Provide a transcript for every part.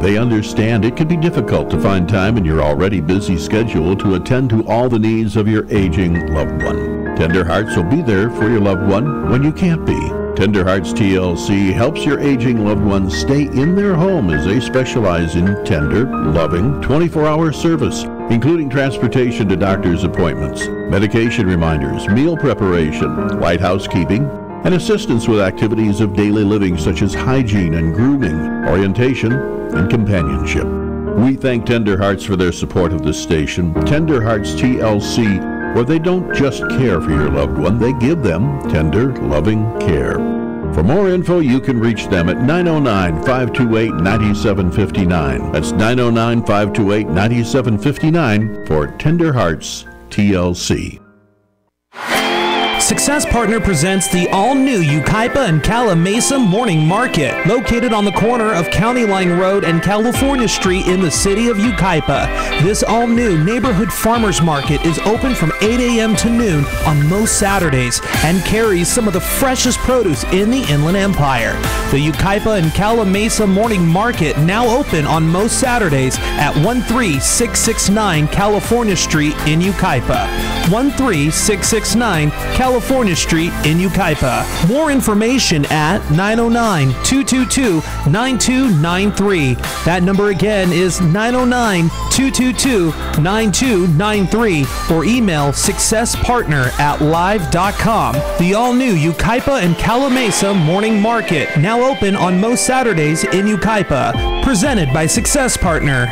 They understand it can be difficult to find time in your already busy schedule to attend to all the needs of your aging loved one. Tender Hearts will be there for your loved one when you can't be. Tender Hearts TLC helps your aging loved ones stay in their home as they specialize in tender, loving, 24-hour service, including transportation to doctor's appointments, medication reminders, meal preparation, light housekeeping, and assistance with activities of daily living such as hygiene and grooming, orientation, and companionship. We thank Tender Hearts for their support of this station. Tender Hearts TLC, where they don't just care for your loved one, they give them tender, loving care. For more info, you can reach them at 909-528-9759. That's 909-528-9759 for Tender Hearts TLC. Success Partner presents the all-new Yucaipa and Cala Mesa Morning Market, located on the corner of County Line Road and California Street in the city of Yucaipa. This all-new neighborhood farmers market is open from 8 a.m. to noon on most Saturdays and carries some of the freshest produce in the Inland Empire. The Yucaipa and Cala Mesa Morning Market now open on most Saturdays at 13669 California Street in Yucaipa. 13669 California Street in Yucaipa. More information at 909-222-9293. That number again is 909-222-9293, or email successpartner@live.com. The all-new Yucaipa and Cala Mesa Morning Market, now open on most Saturdays in Yucaipa. Presented by Success Partner.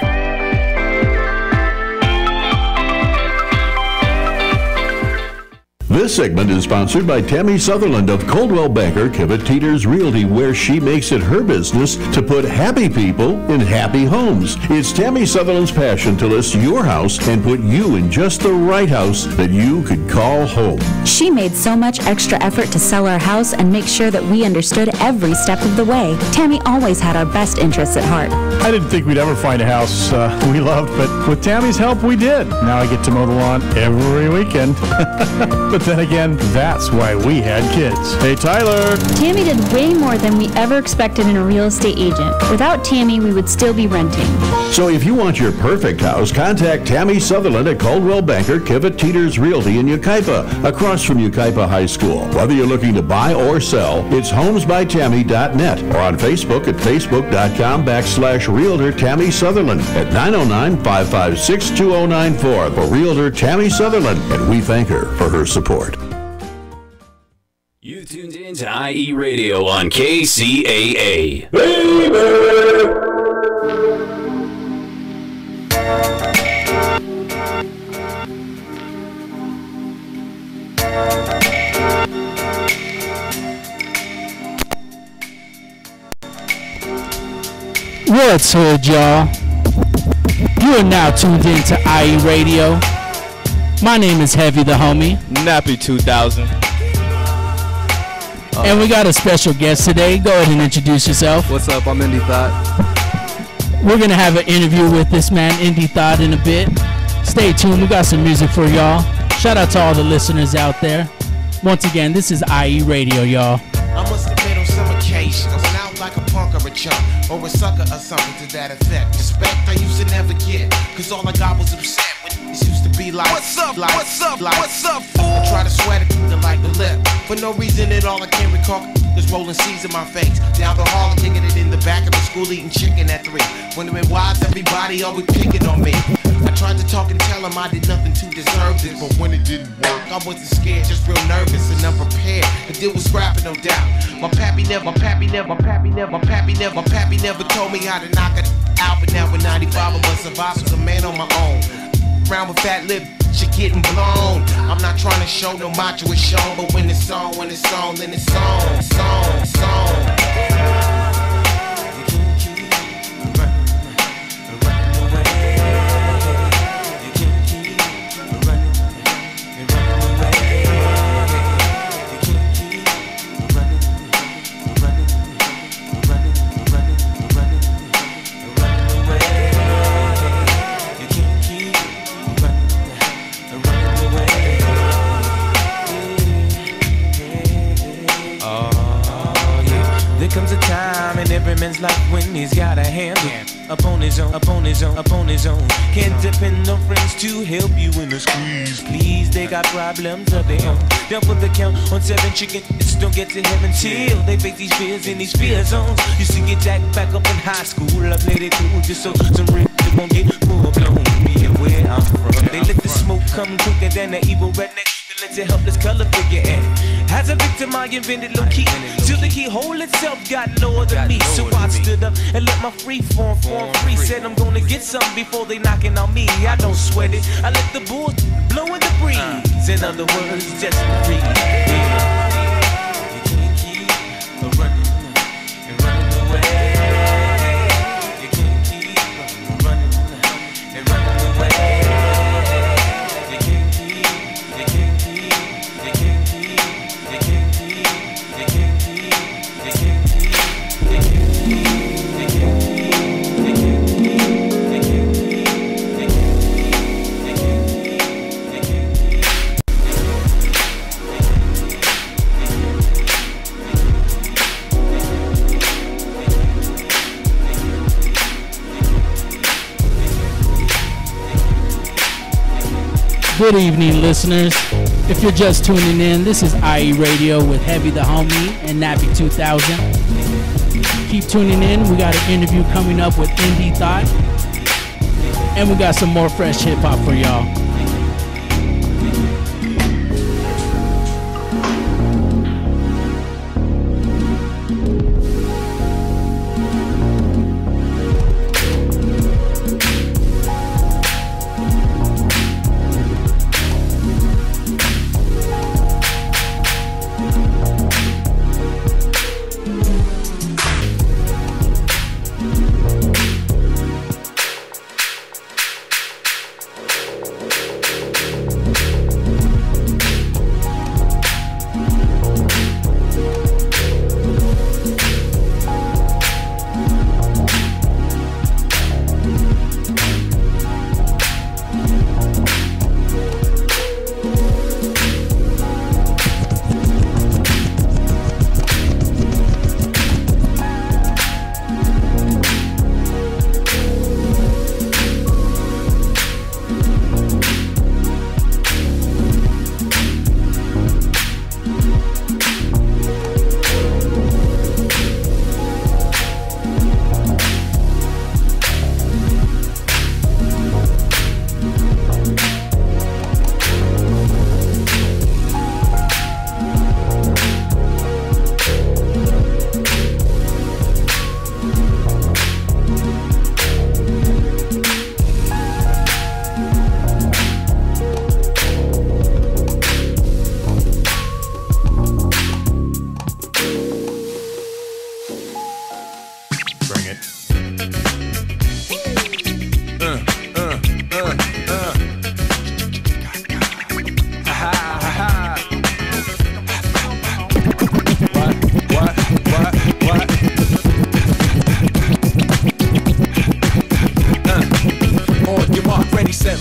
This segment is sponsored by Tammy Sutherland of Coldwell Banker Kivett Teeters Realty, where she makes it her business to put happy people in happy homes. It's Tammy Sutherland's passion to list your house and put you in just the right house that you could call home. She made so much extra effort to sell our house and make sure that we understood every step of the way. Tammy always had our best interests at heart. I didn't think we'd ever find a house we loved, but with Tammy's help, we did. Now I get to mow the lawn every weekend. But then again, that's why we had kids. Hey, Tyler! Tammy did way more than we ever expected in a real estate agent. Without Tammy, we would still be renting. So if you want your perfect house, contact Tammy Sutherland at Coldwell Banker Kivett Teeters Realty in Yucaipa, across from Yucaipa High School. Whether you're looking to buy or sell, it's homesbytammy.net or on Facebook at facebook.com/Realtor Tammy Sutherland at 909-556-2094 for Realtor Tammy Sutherland, and we thank her for her support. You tuned in to IE Radio on KCAA. What's good, y'all? You are now tuned in to IE Radio. My name is Heavy the Homie. Nappy 2000. And we got a special guest today. Go ahead and introduce yourself. What's up? I'm Indie Thought. We're going to have an interview with this man, Indie Thought, in a bit. Stay tuned. We got some music for y'all. Shout out to all the listeners out there. Once again, this is IE Radio, y'all. I must admit on some occasions I went out like a punk or a chump or a sucker or something to that effect. Respect I used to never get, cause all I got was upset when it used to be like, what's up, like, what's up, like, what's up, fool? I try to sweat it to like the lip, for no reason at all. I can't recall there's rolling C's in my face. Down the hall, kicking it in the back of the school, eating chicken at 3. Wondering why's everybody always picking on me. I tried to talk and tell them I did nothing to deserve this, but when it didn't work, I wasn't scared, just real nervous and unprepared. The deal was scrapping, no doubt. My pappy never told me how to knock it out, but now with 95 I must survive as a man on my own. Round with fat lip, shit getting blown. I'm not trying to show no macho, it's shown, but when it's on, then it's on, song. Can't depend on friends to help you in the squeeze. Please, they got problems of their own. Down for the count on 7 chicken. Just don't get to heaven till they face these fears in these fear zones. Used to get jacked back up in high school. I played it cool just so some real won't get full blown. Me and where I'm from, they let the smoke come quicker than the evil redneck. Let your helpless color figure in. As a victim, I invented low key till the keyhole itself got lower than me. So I stood up and let my free form free. Said I'm gonna get something before they knocking on me. I don't sweat it. I let the bulls blow in the breeze. In other words, just breathe. Yeah. You can't keep running and running away. You can't keep running and running away. Good evening, listeners. If you're just tuning in, this is IE Radio with Heavy the Homie and Nappy 2000. Keep tuning in. We got an interview coming up with Indie Thought. And we got some more fresh hip-hop for y'all.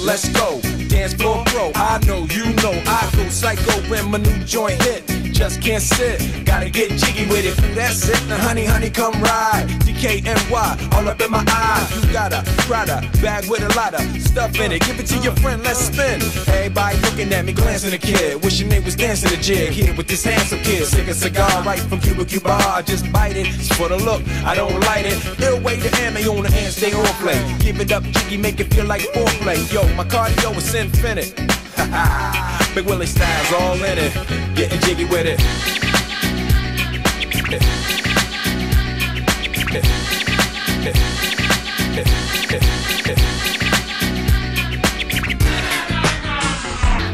Let's go, dance floor pro. I know, you know, I go psycho when my new joint hit. Just can't sit, gotta get jiggy with it. That's it, now honey, honey, come ride. DKNY, all up in my eye. You got a Prada bag with a lot of stuff in it. Give it to your friend, let's spin. Everybody looking at me, glancing a kid. Wishing they was dancing a jig here with this handsome kid. Sick a cigar right from Cuba Cuba. I just bite it, it's for the look, I don't light it. Ill way to ammo on the hand, stay on play. Give it up, jiggy, make it feel like foreplay. Yo, my cardio is infinite. Big Willie style's all in it. Getting jiggy with it.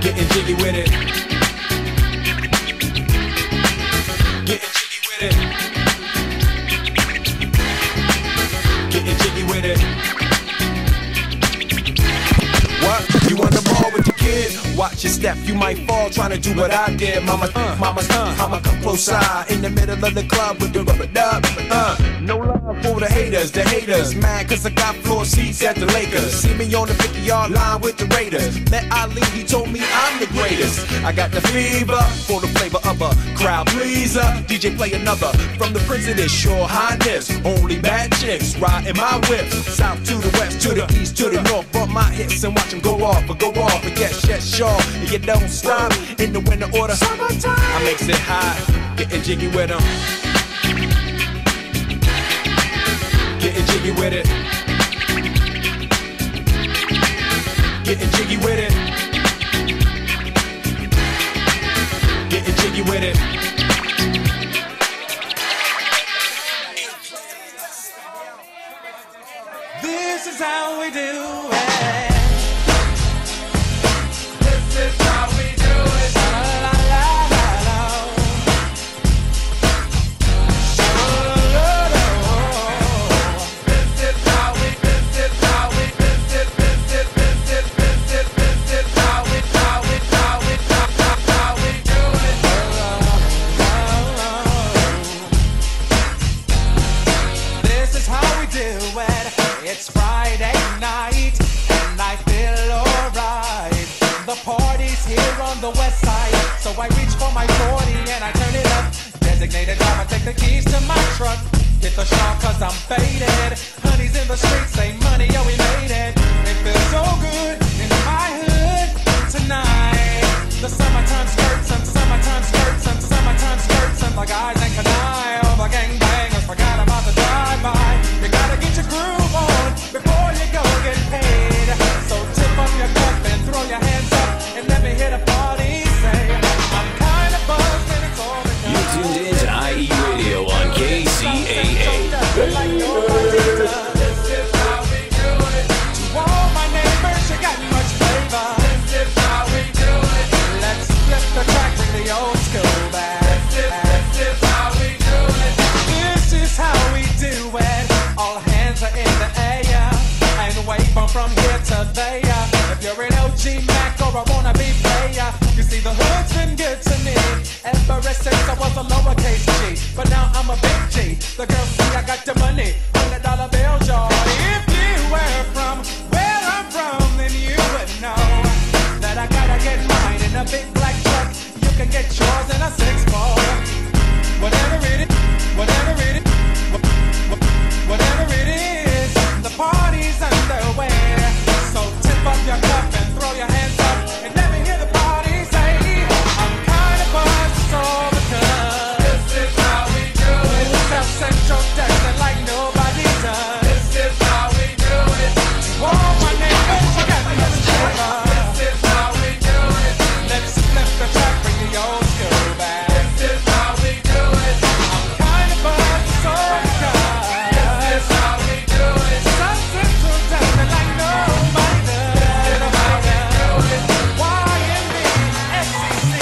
Getting jiggy with it. Getting jiggy with it. Getting jiggy with it. What? You on the ball with the kid? Watch your step, you might fall trying to do what I did. Mama, I'ma come close side in the middle of the club with the rubber dub. No love for the haters, mad cause I got floor seats at the Lakers. See me on the 50-yard line with the Raiders. Met Ali, he told me I'm the greatest. I got the fever for the flavor of a crowd pleaser. DJ play another from the Prince of this Your Highness. Only bad chicks riding my whip. South to the west, to the east, to the north. Bump my hips and watch them go off. But yes, sure. And you don't stop in the winter order. Summertime. I makes it high, getting jiggy with them. Getting jiggy with it. Getting jiggy with it. Getting jiggy with it. This is how we do it. This is how we do it. La la la la la. This is how we do it. This is how we do it. This is how we do it. It's Friday night and I feel alright. The party's here on the west side, so I reach for my 40 and I turn it up. Designated driver, take the keys to my truck. Hit the shop cause I'm faded. Honey's in the streets, say money, yo, we made it. It feels so good in my hood tonight. The summertime skirts and summertime skirts and summertime skirts and the guys ain't canine. The gangbangers forgot about the drive-by. You gotta get your groove on before you go get paid. So tip up your cup and throw your hands up and let me hear the party say, I'm kinda buzzed and it's all because You tuned in to IE Radio on KCAA. like nobody does. This is how we do it. To all my neighbors, you got much flavor. This is how we do it. Let's flip the track, bring the old school back. This is how we do it. This is how we do it. All hands are in the air and wave from here to there. If you're an OG Mac or a wannabe player, you see the hood's been good to me ever since I was a lowercase G. But now I'm a big G. The girls see I got the money, $100 bills, y'all. If you were from where I'm from, then you would know that I gotta get mine in a big black truck. You can get yours in a 6-4. Whatever it is, whatever it is, whatever it is, the party's underway. So tip up your cup and throw your hands up and let me hear the party say, I'm kind of buzzed, it's all because This is how we do it. South Central dancing like nobody does. This is how we do it. All my neighbors, you got much flavor. This is how we do it. Let's flip the track, bring the old school back. This is how we do it. I'm kind of buzzed, it's all because This is how we do it. South Central dancing like nobody does. Nobody does. YMB, SEC.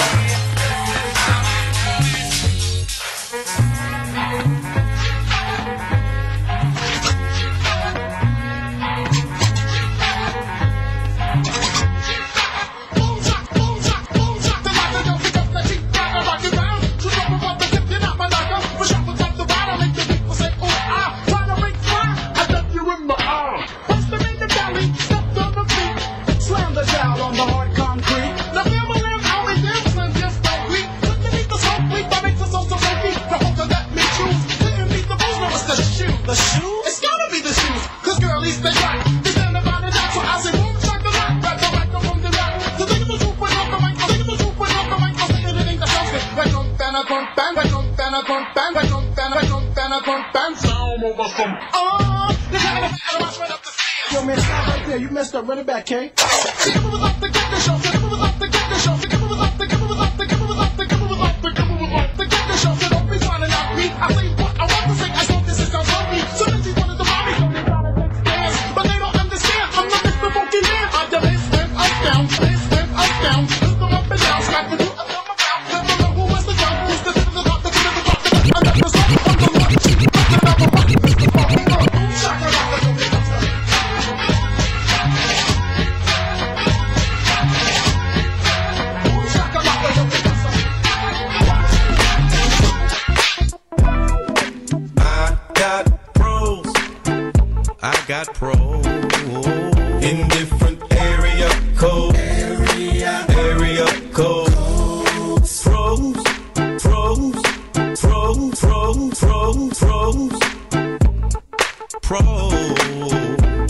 The shoes? It's gotta be the shoes, cause girlies they right. They stand about it out, so I say boom, shaka, rock, grab the microphone, they rock. So think of the swoop, when off the mic, think of the swoop, when off the mic, so think of it ain't the house. Right on, fan, sound over some. Oh, they got a watch right up the stairs. Yo, man, stop right there, you messed up, run it back, K. It was off the get the show, it was off the get the show, it was off the, it was off the, it was off the, it was off the, it was off the get the show, so don't be trying to knock me. I say what I want to say, I know this is sounds funny. So then she wanted to mommy, so they gotta take stairs. But they don't understand, I'm not Mr. Funky Man. I just bass up, down, lift them up and down, slap the new, I come around, let them know who was the jump, who's the top, the top, the top, the top, the top, the top, the top, pros in different area codes. Area codes. Pros, pros, pros, pros, pros, pros. Pro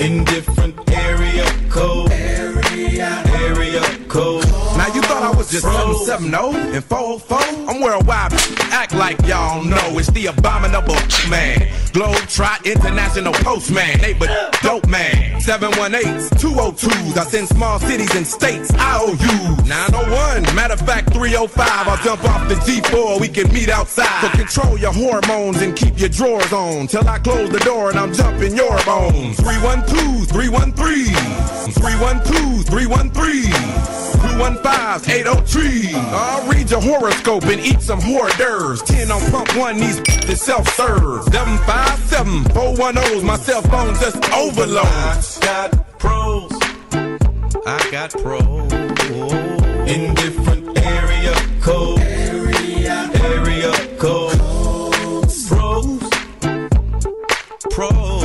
in different area code. Area code. Now you thought I was just 770 and 404? I'm worldwide. Act like y'all know it's the abominable man. Globetrot International Postman. Neighbor dope man. 718s, 202s. I send small cities and states IOU. 901. Matter of fact, 305. I'll jump off the G4. We can meet outside. So control your hormones and keep your drawers on. Till I close the door and I'm jumping your bones. 312s, 313s. 312s, 313s. 215-803. I'll read your horoscope and eat some hors d'oeuvres. 10 on pump 1, these is self-serve. 757-410's my cell phone just overloads. I got pros. I got pros in different area codes. Area codes. Pros. Pros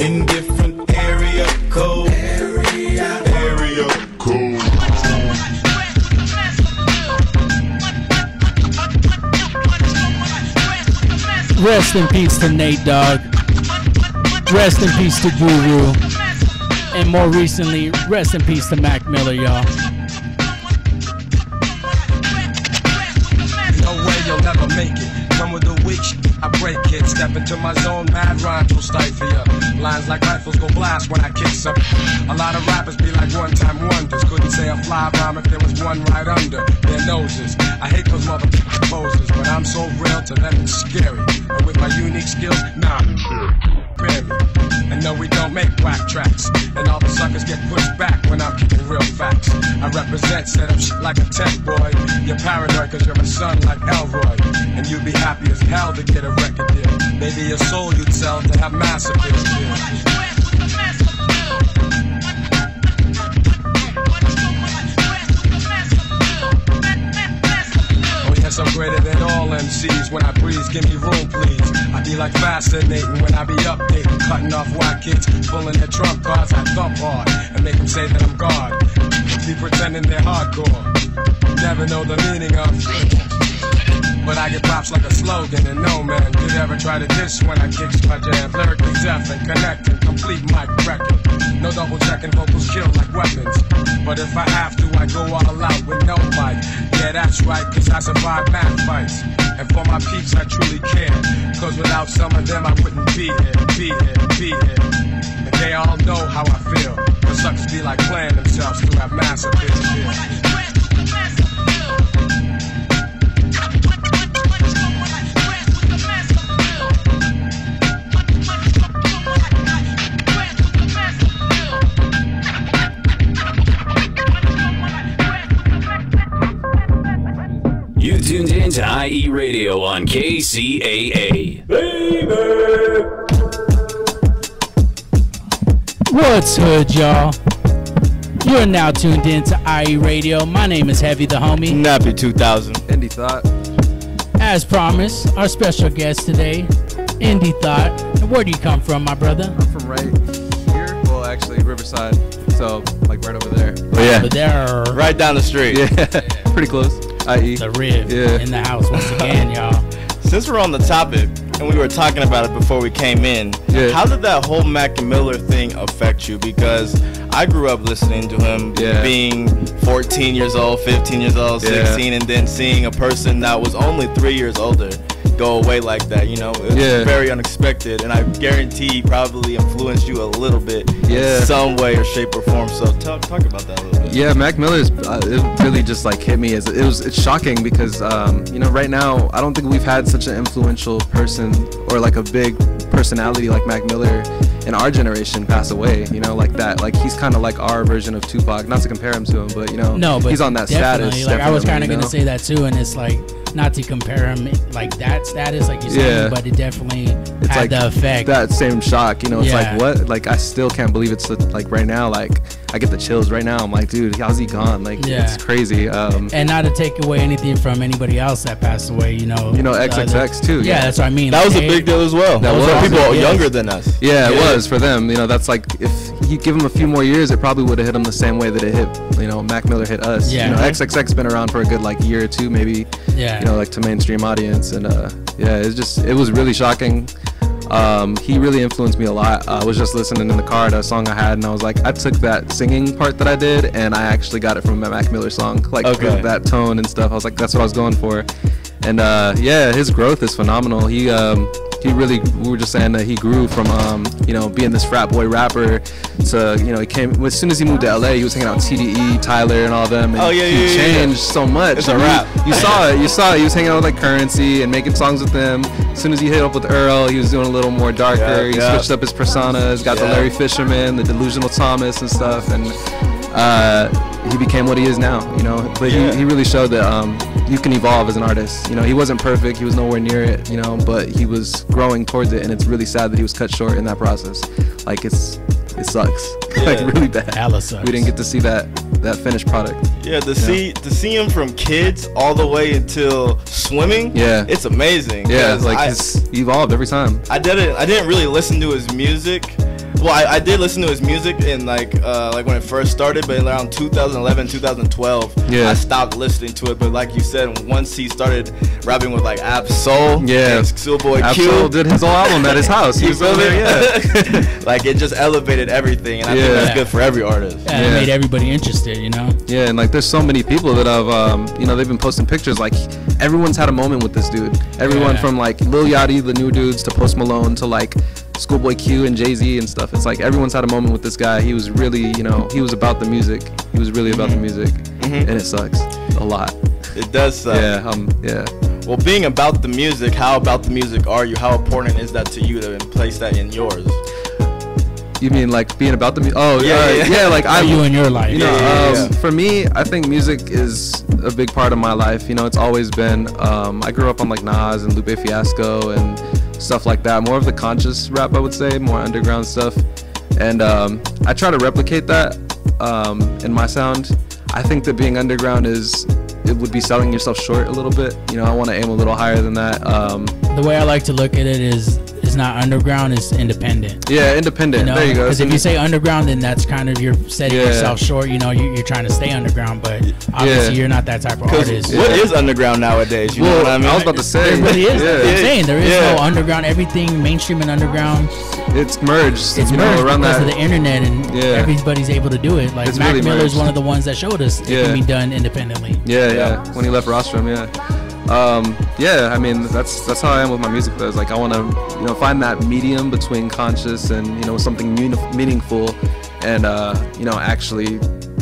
in different area codes. Area codes. Rest in peace to Nate Dogg. Rest in peace to Guru. And more recently, rest in peace to Mac Miller, y'all. No way you'll never make it. Come with the weak I break it. Step into my zone, mad rhymes will stifle ya. Lines like rifles go blast when I kick something. A lot of rappers be like one-time wonders. Couldn't say a fly rhyme if there was one right under their noses. I hate those motherfucking poses, but I'm so real to them it's scary. And with my unique skills, nah, spare me. And no, we don't make whack tracks. And all the suckers get pushed back when I'm kicking real facts. I represent, set up shit like a tech boy. You're paranoid cause you're a son like Elroy. And you'd be happy as hell to get a record deal. Maybe your soul you'd sell to have massive deals. Yes, I'm greater than all MCs. When I breeze, give me room, please. I be like fascinating when I be updating, cutting off white kids, pulling their trump cards. I thump hard and make them say that I'm God. Be pretending they're hardcore. Never know the meaning of. But I get props like a slogan, and no man could ever try to diss when I kick my jam. Lyrically deaf and connecting, complete mic record. No double checking, vocals kill like weapons. But if I have to, I go all out with no mic. Yeah, that's right, cause I survive mad fights. And for my peeps, I truly care. Cause without some of them, I wouldn't be here. And they all know how I feel. The suckers be like playing themselves to have massive hits. You tuned in to IE Radio on KCAA. Baby! What's hood, y'all? You're now tuned in to IE Radio. My name is Heavy the Homie. Nappy 2000. Indie Thought. As promised, our special guest today, Indie Thought. And where do you come from, my brother? I'm from right here. Well, actually, Riverside. So, like right over there. Oh, yeah. Over there. Right down the street. Yeah. Pretty close. IE. The Riv in the house once again, y'all. Since we're on the topic, and we were talking about it before we came in, how did that whole Mac Miller thing affect you? Because I grew up listening to him being 14 years old, 15 years old, 16, and then seeing a person that was only 3 years older go away like that, you know, it was very unexpected, and I guarantee he probably influenced you a little bit in some way or shape or form. So talk about that a little bit. Yeah, Mac Miller's it really just like hit me as it's shocking because you know, right now I don't think we've had such an influential person or like a big personality like Mac Miller in our generation pass away, you know, like that. Like he's kind of like our version of Tupac, not to compare him to him, but you know, he's on that status. Like I was kind of gonna say that too, and it's like not to compare him like that status, like you said, but it definitely had like the effect. That same shock, you know, it's like what? Like I still can't believe it's like right now, like I get the chills right now. I'm like, dude, how's he gone? Like it's crazy. And not to take away anything from anybody else that passed away, you know, XXX too. Yeah, that's what I mean. That was a big deal as well. That was people younger than us. Yeah, it was. was for them. You know, that's like, if you give him a few more years, it probably would have hit him the same way that it hit, you know, Mac Miller hit us. Yeah. You know, XXX been around for a good like year or two, maybe. Yeah. You know, like to mainstream audience, and yeah, it was really shocking. He really influenced me a lot. I was just listening in the car to a song I had, and I was like, I took that singing part that I did, and I actually got it from a Mac Miller song, like with that tone and stuff. I was like, that's what I was going for. And yeah, his growth is phenomenal. He really, we were just saying that he grew from you know, being this frat boy rapper to, you know, he came, as soon as he moved to LA, he was hanging out with TDE, Tyler, and all them, and he changed so much. It's a rap. You saw it. He was hanging out with like Currency and making songs with them. As soon as he hit up with Earl, he was doing a little more darker. He switched up his personas, got the Larry Fisherman, the Delusional Thomas and stuff, and he became what he is now, you know. But he really showed that you can evolve as an artist. You know, he wasn't perfect, he was nowhere near it, you know, but he was growing towards it, and it's really sad that he was cut short in that process. Like, it sucks. Like, really bad. Hella sucks. We didn't get to see that finished product. Yeah, to see him from kids all the way until swimming. Yeah, it's amazing. Yeah, it's like it's evolved every time. I didn't really listen to his music. Well, I did listen to his music in like when it first started, but around 2011, 2012, I stopped listening to it. But like you said, once he started rapping with like Ab-Soul, Schoolboy Q, Ab-Soul did his whole album at his house. He was over there, like it just elevated everything, and I think that's good for every artist. Yeah, it made everybody interested, you know. Yeah, and like there's so many people that have, you know, they've been posting pictures. Like everyone's had a moment with this dude. Everyone from like Lil Yachty, the new dudes, to Post Malone, to like Schoolboy Q and Jay-Z and stuff. It's like everyone's had a moment with this guy. He was really, you know, he was about the music. He was really about the music, and it sucks a lot. It does suck. Yeah. Well, being about the music, how about the music are you? How important is that to you to place that in yours? You mean like being about the music? Oh, yeah. Like you in your life? You know, for me, I think music is a big part of my life. You know, it's always been. I grew up on like Nas and Lupe Fiasco and stuff like that. More of the conscious rap, I would say, more underground stuff. And I try to replicate that in my sound. I think that being underground it would be selling yourself short a little bit. You know, I want to aim a little higher than that. The way I like to look at it is not underground, it's independent. Yeah, independent. You know? There you go. Because if you say underground, then that's kind of, you're setting yourself short. You know, you're trying to stay underground, but obviously you're not that type of artist. What is underground nowadays? You know what I mean? I was about to say. There really is. I'm saying there is no underground. Everything mainstream and underground. It's merged. It's merged because of the internet, and everybody's able to do it. Like Mac really Miller's one of the ones that showed us it can be done independently. Yeah. When he left Rostrum, I mean that's how I am with my music though. It's like I want to, you know, find that medium between conscious and, you know, something meaningful, and you know, actually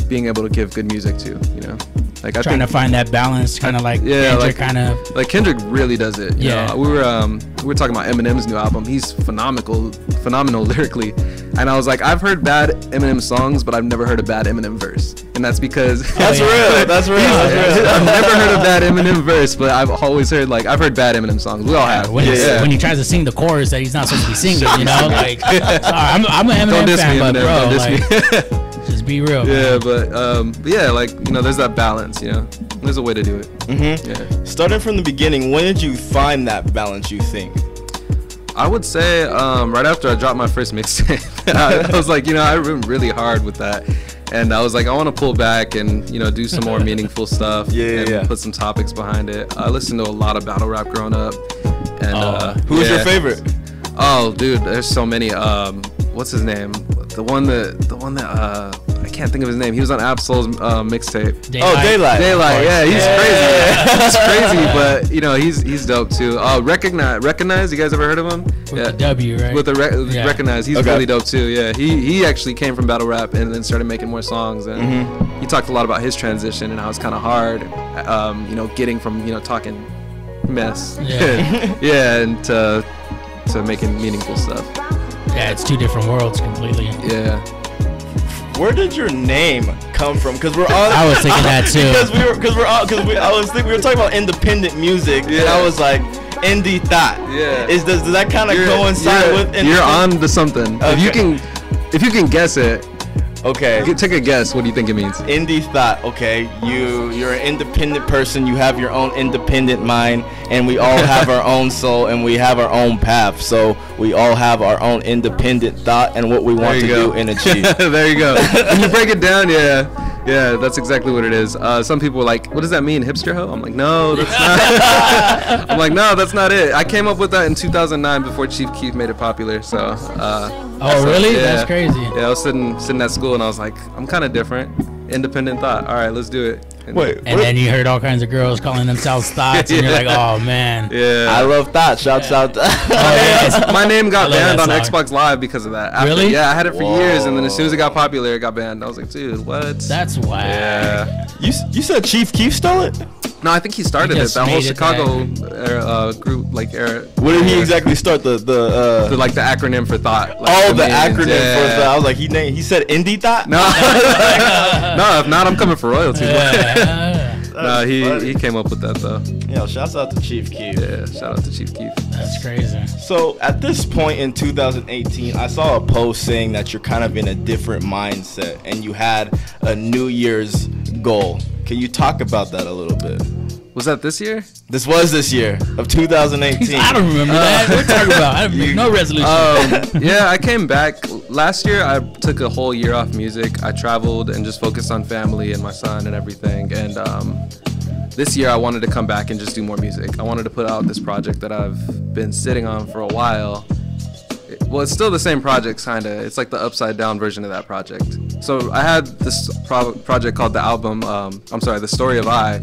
being able to give good music too, you know. Like trying to find that balance, kind of like Kendrick, like Kendrick really does it. You know? We were talking about Eminem's new album. He's phenomenal lyrically, and I was like, I've heard bad Eminem songs, but I've never heard a bad Eminem verse, and that's because that's real. I've never heard a bad Eminem verse, but I've always heard I've heard bad Eminem songs. We all have. When he tries to sing the chorus that he's not supposed to be singing, you know, like I'm an Eminem fan, but bro, like. Just be real. Yeah, but yeah, like, you know, there's that balance, you know. There's a way to do it. Yeah. Starting from the beginning, when did you find that balance, you think? I would say right after I dropped my first mixtape. I was like, you know, I went really hard with that. And I was like, I want to pull back and, you know, do some more meaningful stuff. And put some topics behind it. I listened to a lot of battle rap growing up. And who was your favorite? Oh, dude, there's so many. What's his name? The one that I can't think of his name. He was on Ab-Soul's mixtape. Daylight. Yeah, he's crazy. He's crazy, but you know, he's dope too. Recognize. You guys ever heard of him? With the W, right? With the Recognize. He's really dope too. Yeah, he actually came from battle rap and then started making more songs, and he talked a lot about his transition and how it's kind of hard, you know, getting from, you know, talking mess, and to making meaningful stuff. Yeah, it's two different worlds completely. Yeah. Where did your name come from? Because we're all. I was thinking that too. We were talking about independent music, and I was like, indie thought. Yeah. Does that kind of coincide with? You're on to something. Okay. If you can guess it, Okay. Take a guess. What do you think it means? Indie thought. Okay, you're an independent person. You have your own independent mind, and we all have our own soul, and we have our own path. So we all have our own independent thought and what we want to do and achieve. There you go. When you break it down, yeah, that's exactly what it is. Some people are like, what does that mean, hipster hoe? I'm like, no, that's not. I'm like, no, that's not it. I came up with that in 2009 before Chief Keef made it popular. So. Really? Yeah. That's crazy. Yeah, I was sitting at school and I was like, I'm kind of different. Independent thought. All right, let's do it. And then you heard all kinds of girls calling themselves thoughts, and you're like, oh man. Yeah. I love thoughts. Shouts out. My name got banned on Xbox Live because of that. Really? Yeah, I had it for years, and then as soon as it got popular, it got banned. I was like, dude, what? That's why. Yeah. You said Chief Keef stole it? No, I think he started it. That whole Chicago group, era. What did he exactly start? The acronym for thought. The acronym for thought. I was like, he said indie thought. No, no. If not, I'm coming for royalty. No, he came up with that though. Yeah, shouts out to Chief Keef. Yeah, shout out to Chief Keef. That's crazy. So at this point in 2018, I saw a post saying that you're kind of in a different mindset and you had a New Year's goal. Can you talk about that a little bit? Was that this year? This was this year of 2018. I don't remember that. What are you talking about? I didn't make no resolution. Yeah, I came back. Last year, I took a whole year off music. I traveled and just focused on family and my son and everything. And this year, I wanted to come back and just do more music. I wanted to put out this project that I've been sitting on for a while. Well, it's still the same project, kind of. It's like the upside down version of that project. So I had this project called The Story of I.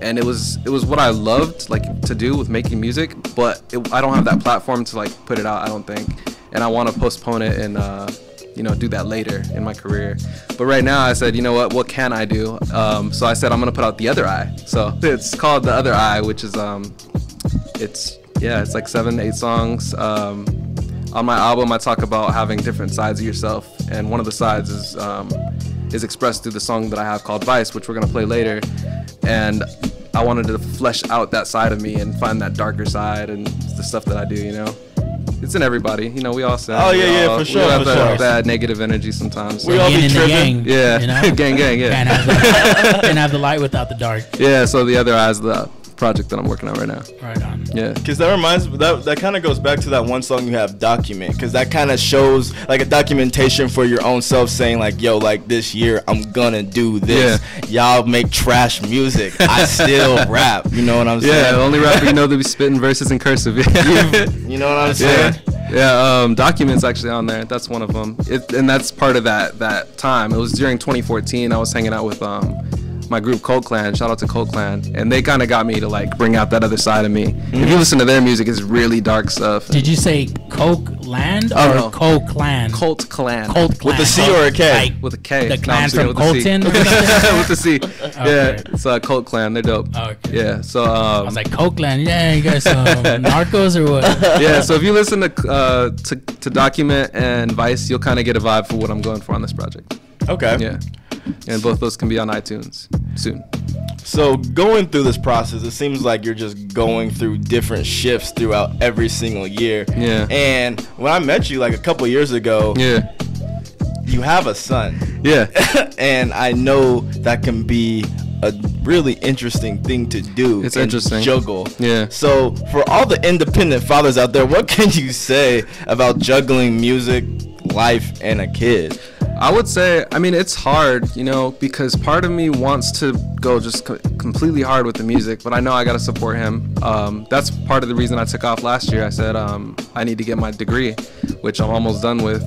And it was what I loved to do with making music, but I don't have that platform to put it out, I don't think. And I want to postpone it and do that later in my career. But right now I said, you know what can I do? So I said I'm gonna put out The Other I. So it's called The Other I, which is it's like 7-8 songs. On my album I talk about having different sides of yourself, and one of the sides is expressed through the song that I have called Vice, which we're gonna play later. And I wanted to flesh out that side of me and find that darker side and the stuff that I do, It's in everybody, we all sin. Oh yeah, for sure. We have that bad negative energy sometimes. So. We all be tripping. Yeah, gang, yeah. Can't have the light without the dark. Yeah, so The Other Eye is the project that I'm working on right now. Right on. Yeah. Because that kind of goes back to that one song you have, Document. Because that kind of shows like a documentation for your own self, saying like, yo, like this year I'm gonna do this. Yeah. Y'all make trash music. I still rap. You know what I'm saying? Yeah, the only rapper you know that be spitting verses in cursive. You know what I'm saying? Yeah, Document's actually on there. That's one of them. And that's part of that time. It was during 2014. I was hanging out with my group Cold Clan. Shout out to Cold Clan. And they kind of got me to bring out that other side of me. Mm-hmm. If you listen to their music, it's really dark stuff. Did you say Coke Land or Cold Clan? Cold Clan. Cold Clan. With a C or a K? With a K. The clan from Colton? With the C. Okay. Yeah, it's Cold Clan. They're dope. Okay. Yeah, so I was like, Cold Clan. Yeah, you guys narcos or what? Yeah, so if you listen to Document and Vice, you'll kind of get a vibe for what I'm going for on this project. Okay. Yeah. And both those can be on iTunes soon. So going through this process, it seems like you're just going through different shifts throughout every single year. Yeah. And when I met you like a couple years ago, you have a son. Yeah. And I know that can be a really interesting thing to do. It's interesting. Juggle. Yeah. So for all the independent fathers out there, what can you say about juggling music, life, and a kid? I would say, it's hard, because part of me wants to go just completely hard with the music, but I know I got to support him. That's part of the reason I took off last year. I said I need to get my degree, which I'm almost done with,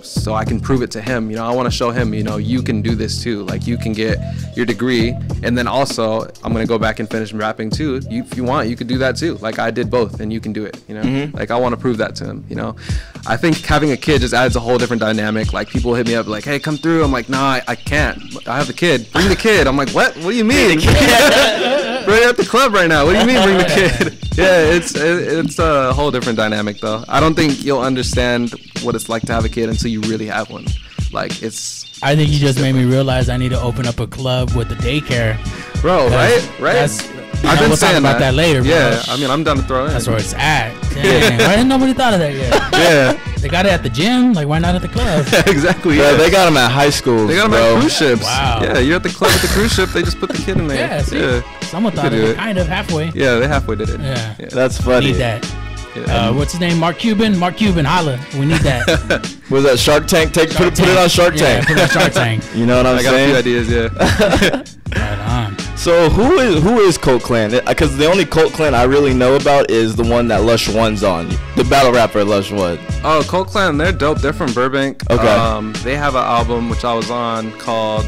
so I can prove it to him. I want to show him, you can do this too. Like, you can get your degree, and then also I'm going to go back and finish rapping too. If you want, you could do that too. Like, I did both, and you can do it, Mm-hmm. Like, I want to prove that to him, I think having a kid just adds a whole different dynamic. Like, people hit me up like, hey, come through. I'm like, nah, I can't. I have the kid. Bring the kid. I'm like, what? What do you mean? Bro, you're at the club right now. What do you mean bring the kid? Yeah, it's a whole different dynamic, though. I don't think you'll understand what it's like to have a kid until you really have one. Like, it's... I think you just made me realize I need to open up a club with the daycare. Bro, right? I've been saying about that later. Yeah, bro. I'm down to throw in. That's where it's at. Dang, why didn't nobody thought of that yet? Yeah. They got it at the gym. Like, why not at the club? Exactly. Yeah, they got them at high schools. They got them at cruise ships. Wow. Yeah, you're at the club with the cruise ship. They just put the kid in there. Yeah, see? Yeah. Someone thought of it kind of halfway. Yeah, they halfway did it. Yeah. That's funny. Need that. What's his name? Mark Cuban. Mark Cuban, holla. We need that. Was that Shark Tank? Put it on Shark Tank. Put it on Shark Tank. You know what I'm saying? I got a few ideas. Yeah. Right on. So who is Colt Clan? Because the only Colt Clan I really know about is the one that Lush One's on, the battle rapper Lush One. Oh, Colt Clan, they're dope. They're from Burbank. Okay. They have an album which I was on called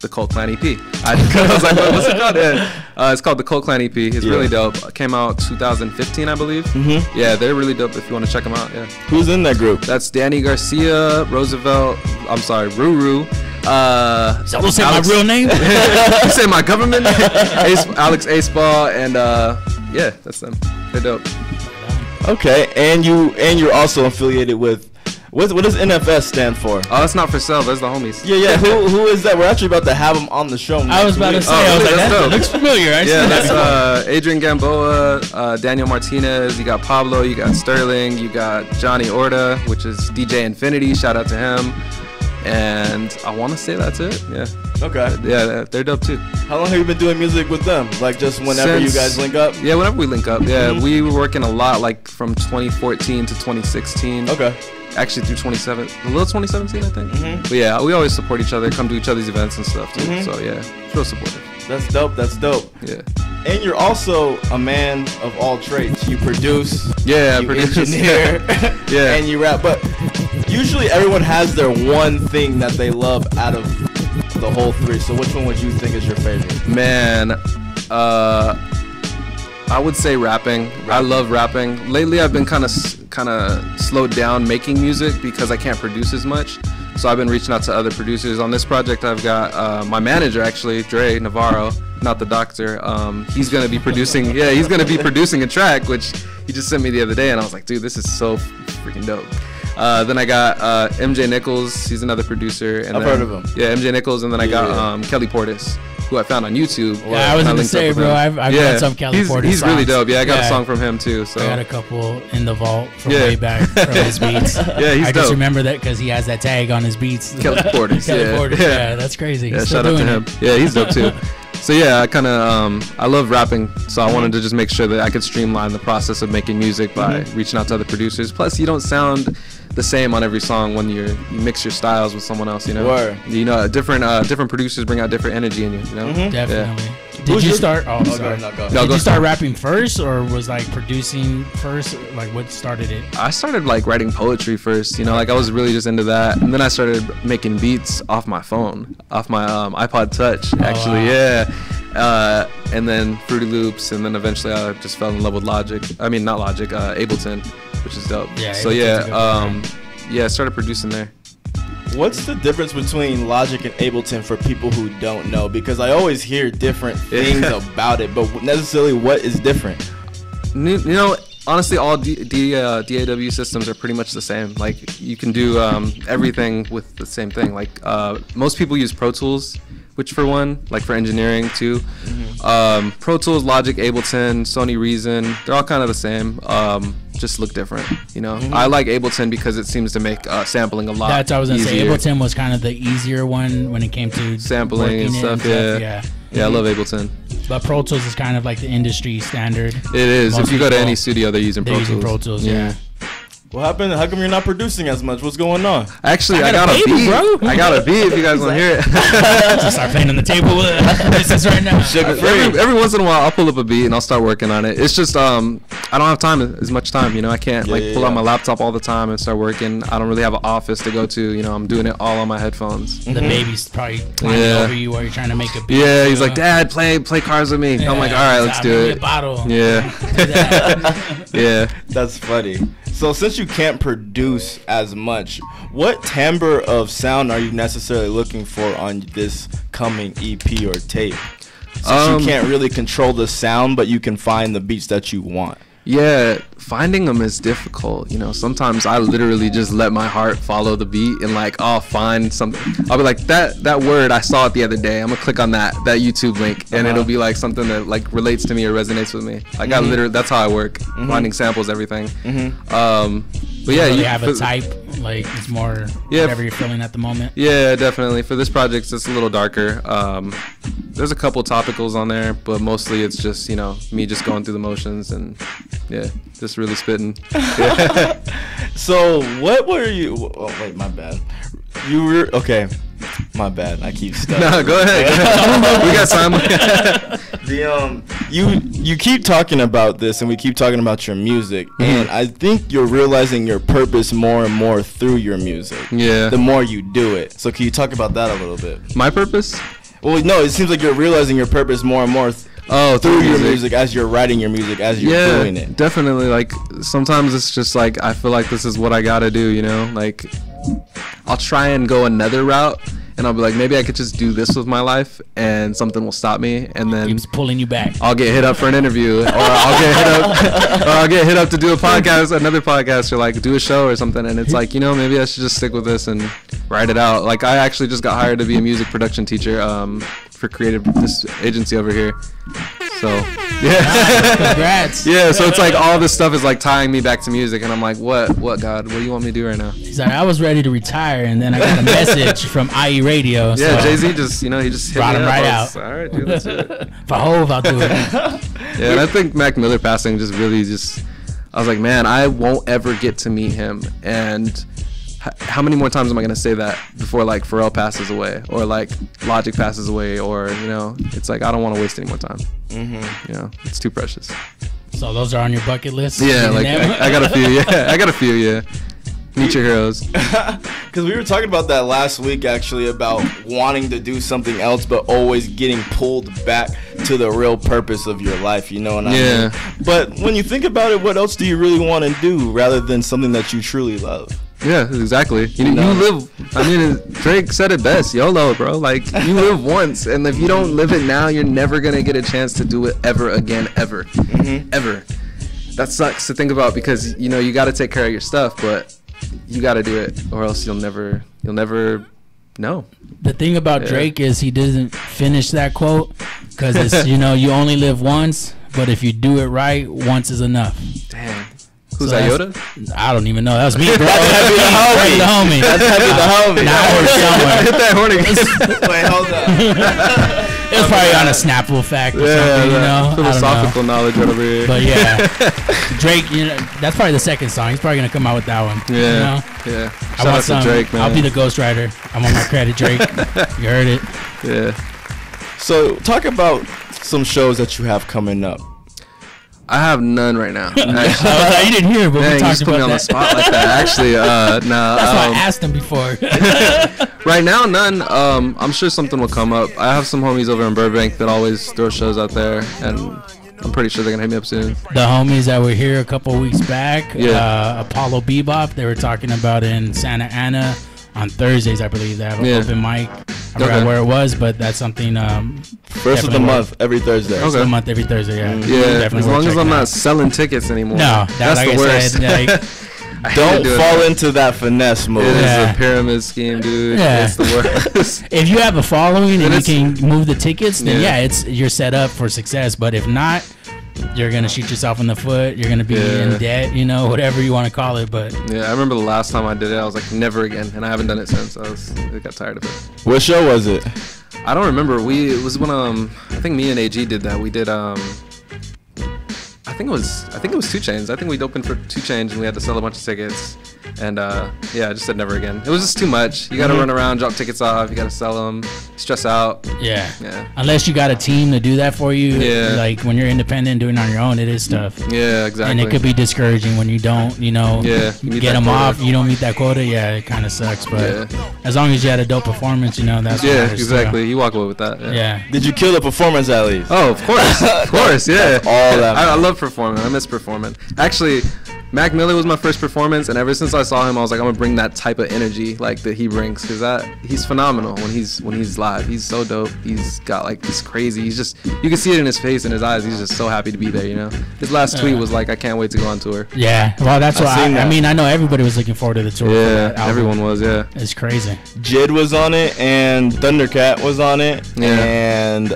the Colt Clan EP. I was like, what's it called? Yeah. It's called the Colt Clan EP. It's really dope. It came out 2015, I believe. Mm-hmm. Yeah, they're really dope if you want to check them out. Yeah. Who's in that group? That's Danny Garcia, Ruru. So don't say my real name. You say my government. Alex Aceball, and yeah, that's them. They're dope. Okay, and you're also affiliated with. What does NFS stand for? Oh, that's not for sale. That's the homies. Yeah. Who is that? We're actually about to have them on the show. I was about to say. I was like, that looks familiar. Yeah, that's Adrian Gamboa, Daniel Martinez. You got Pablo. You got Sterling. You got Johnny Orta, which is DJ Infinity. Shout out to him. And I want to say that's it. Yeah. Okay. Yeah, they're dope too. How long have you been doing music with them? Like just whenever you guys link up? Yeah, whenever we link up. Yeah, we were working a lot, like from 2014 to 2016. Okay. Actually through 2017, I think. Mm-hmm. But yeah, we always support each other, come to each other's events and stuff too. Mm-hmm. So yeah, it's real supportive. That's dope. Yeah. And you're also a man of all trades. You produce. Yeah, you engineer. Yeah. And you rap. But usually everyone has their one thing that they love out of the whole three. So which one would you think is your favorite? Man, I would say rapping. I love rapping. Lately, I've been kind of slowed down making music because I can't produce as much. So I've been reaching out to other producers. On this project, I've got my manager, actually, Dre Navarro, not the doctor. He's gonna be producing. Yeah, he's gonna be producing a track, which he just sent me the other day, and I was like, dude, this is so freaking dope. Then I got MJ Nichols. He's another producer. And I've heard of him. Yeah, MJ Nichols, and then I got Kelly Portis, who I found on YouTube. Yeah, I was gonna say, bro, I've got some Kelly Portis. He's songs. Really dope. Yeah, I got a song from him too. So I got a couple in the vault from way back from his beats. Yeah, he's dope. I just remember that because he has that tag on his beats. Kelly Portis. Portis. Yeah, that's crazy. Yeah, shout out to him. Yeah, he's dope too. So yeah, I kind of I love rapping, so I wanted to just make sure that I could streamline the process of making music by reaching out to other producers. Plus, you don't sound the same on every song when you mix your styles with someone else. You know, you know, different producers bring out different energy in you. You know, definitely. Yeah. Did you start? Oh, sorry. Did you start rapping first, or was like producing first? Like, what started it? I started like writing poetry first. You know, like I was really just into that, and then I started making beats off my phone, off my iPod Touch. Actually, yeah. And then Fruity Loops, and then eventually I just fell in love with Logic. I mean, not Logic, Ableton, which is dope. Yeah. So yeah, I started producing there. What's the difference between Logic and Ableton for people who don't know? Because I always hear different things about it, but necessarily what is different? You know, honestly, all DAW systems are pretty much the same. Like, you can do everything with the same thing. Like, most people use Pro Tools, which for one, like for engineering too. Pro Tools, Logic, Ableton, Sony Reason, they're all kind of the same. Just look different, you know. I like Ableton because it seems to make sampling a lot That's what I was easier. gonna say. Ableton was kind of the easier one when it came to sampling and stuff. Yeah, I love Ableton. But Pro Tools is kind of like the industry standard. It is. If you go to any studio, they're using Pro Tools. Pro Tools, yeah. What happened? How come you're not producing as much? What's going on? Actually, I got a beat, bro. I got a beat if you guys want to hear it. Just start playing on the table with this right now. Every once in a while, I'll pull up a beat and I'll start working on it. It's just I don't have time, as much time, you know. I can't pull out my laptop all the time and start working. I don't really have an office to go to, you know. I'm doing it all on my headphones. The baby's probably climbing over you while you're trying to make a beat. Yeah, he's like, Dad, play cards with me. I'm like, all right, let's do it. A bottle. Yeah. Yeah. That's funny. So since you can't produce as much, what timbre of sound are you necessarily looking for on this coming EP or tape? Since you can't really control the sound, but you can find the beats that you want. Yeah, finding them is difficult. You know, sometimes I literally just let my heart follow the beat and like, I'll find something. I'll be like, that word I saw it the other day. I'm gonna click on that YouTube link, and it'll be like something that like relates to me or resonates with me. Like I literally, that's how I work. Finding samples, everything. But yeah, you have a type, like it's more whatever you're feeling at the moment. Yeah, definitely. For this project, it's a little darker. There's a couple topicals on there, but mostly it's just, you know, me just going through the motions and just really spitting. Yeah. So what were you? Oh wait, my bad. You were okay. My bad. I keep stuck. No, go ahead. We got time. You keep talking about this, and we keep talking about your music, and I think you're realizing your purpose more and more through your music. Yeah. The more you do it. So can you talk about that a little bit? My purpose? Well, no. It seems like you're realizing your purpose more and more. Through your music, as you're writing your music, as you're doing it. Definitely. Like sometimes it's just like I feel like this is what I gotta do. You know, like I'll try and go another route, and I'll be like, maybe I could just do this with my life, and something will stop me, and then keeps pulling you back. I'll get hit up for an interview, or I'll get hit up to do a podcast, another podcast, or like do a show or something, and it's like, you know, maybe I should just stick with this and write it out. Like I actually just got hired to be a music production teacher for this agency over here. So yeah. Congrats. Yeah, so it's like all this stuff is like tying me back to music, and I'm like, what God, what do you want me to do right now? He's like, I was ready to retire, and then I got a message from IE Radio. Yeah, so Jay-Z just, you know, he just brought him right out. All right, dude, let's do it. For Hove, I'll do it. Yeah, and I think Mac Miller passing just really I was like, man, I won't ever get to meet him, and how many more times am I gonna say that before like Pharrell passes away, or like Logic passes away, or, you know, it's like I don't want to waste any more time. You know, it's too precious. So those are on your bucket list? Yeah, like I got a few. Yeah, I got a few. Yeah. Meet your heroes. Because we were talking about that last week, actually, about wanting to do something else, but always getting pulled back to the real purpose of your life. You know what I mean? But when you think about it, what else do you really want to do rather than something that you truly love? Yeah, exactly. You live, I mean, Drake said it best, YOLO, bro. Like, you live once, and if you don't live it now, you're never going to get a chance to do it ever again, ever. Ever. That sucks to think about, because, you know, you got to take care of your stuff, but you got to do it, or else you'll never know. The thing about Drake is he doesn't finish that quote, because it's, you know, you only live once, but if you do it right, once is enough. Damn. Who's that, Yoda? I don't even know. That was me, bro. That's the homie. That's the homie. Now I heard somewhere. Hit that horn again. Wait, hold up. It was probably on a Snapple fact or something, you know? Philosophical knowledge right over here. But yeah, Drake, you know, that's probably the second song. He's probably going to come out with that one. Yeah. You know? Yeah. Shout out to Drake, man. I'll be the ghostwriter. I want my credit, Drake. You heard it. Yeah. So talk about some shows that you have coming up. I have none right now. You didn't hear, but we talked about that. Put me on the spot like that. Actually, no. That's why I asked him before. Right now, none. I'm sure something will come up. I have some homies over in Burbank that always throw shows out there, and I'm pretty sure they're gonna hit me up soon. The homies that were here a couple weeks back, Apollo Bebop, they were talking about in Santa Ana on Thursdays, I believe. They have an open mic. I forgot where it was, but that's something. First of the month, every Thursday. First of the month, every Thursday. Yeah. Yeah. As long as I'm not selling tickets anymore. No, that's like the worst. Don't fall into that finesse mode. It is a pyramid scheme, dude. Yeah. It's the worst. If you have a following and you can move the tickets, then you're set up for success. But if not, you're gonna shoot yourself in the foot. You're gonna be in debt, you know, whatever you want to call it. But yeah, I remember the last time I did it, I was like, never again, and I haven't done it since. I got tired of it. What show was it? I don't remember. It was when I think me and AG did that. We did I think it was 2 Chainz. I think we'd opened for 2 Chainz and we had to sell a bunch of tickets. And I just said never again. It was just too much. You got to run around, drop tickets off. You got to sell them, stress out. Yeah. Unless you got a team to do that for you. Yeah. Like when you're independent doing it on your own, it is tough. Yeah, exactly. And it could be discouraging when you don't, you know, you get them off. You don't meet that quota. Yeah, it kind of sucks. But as long as you had a dope performance, you know, that's exactly. You walk away with that. Yeah. Did you kill the performance at least? Oh, of course. Of course, yeah. That's all that. I love performing. I miss performing. Actually, Mac Miller was my first performance, and ever since I saw him, I was like, I'm gonna bring that type of energy like that he brings, because he's phenomenal when he's live. He's so dope. He's got like this crazy. He's just, you can see it in his face and his eyes. He's just so happy to be there. You know, his last tweet was like, I can't wait to go on tour. Yeah, well, that's why. I mean, I know everybody was looking forward to the tour. Yeah, everyone was. Yeah, it's crazy. Jid was on it, and Thundercat was on it, and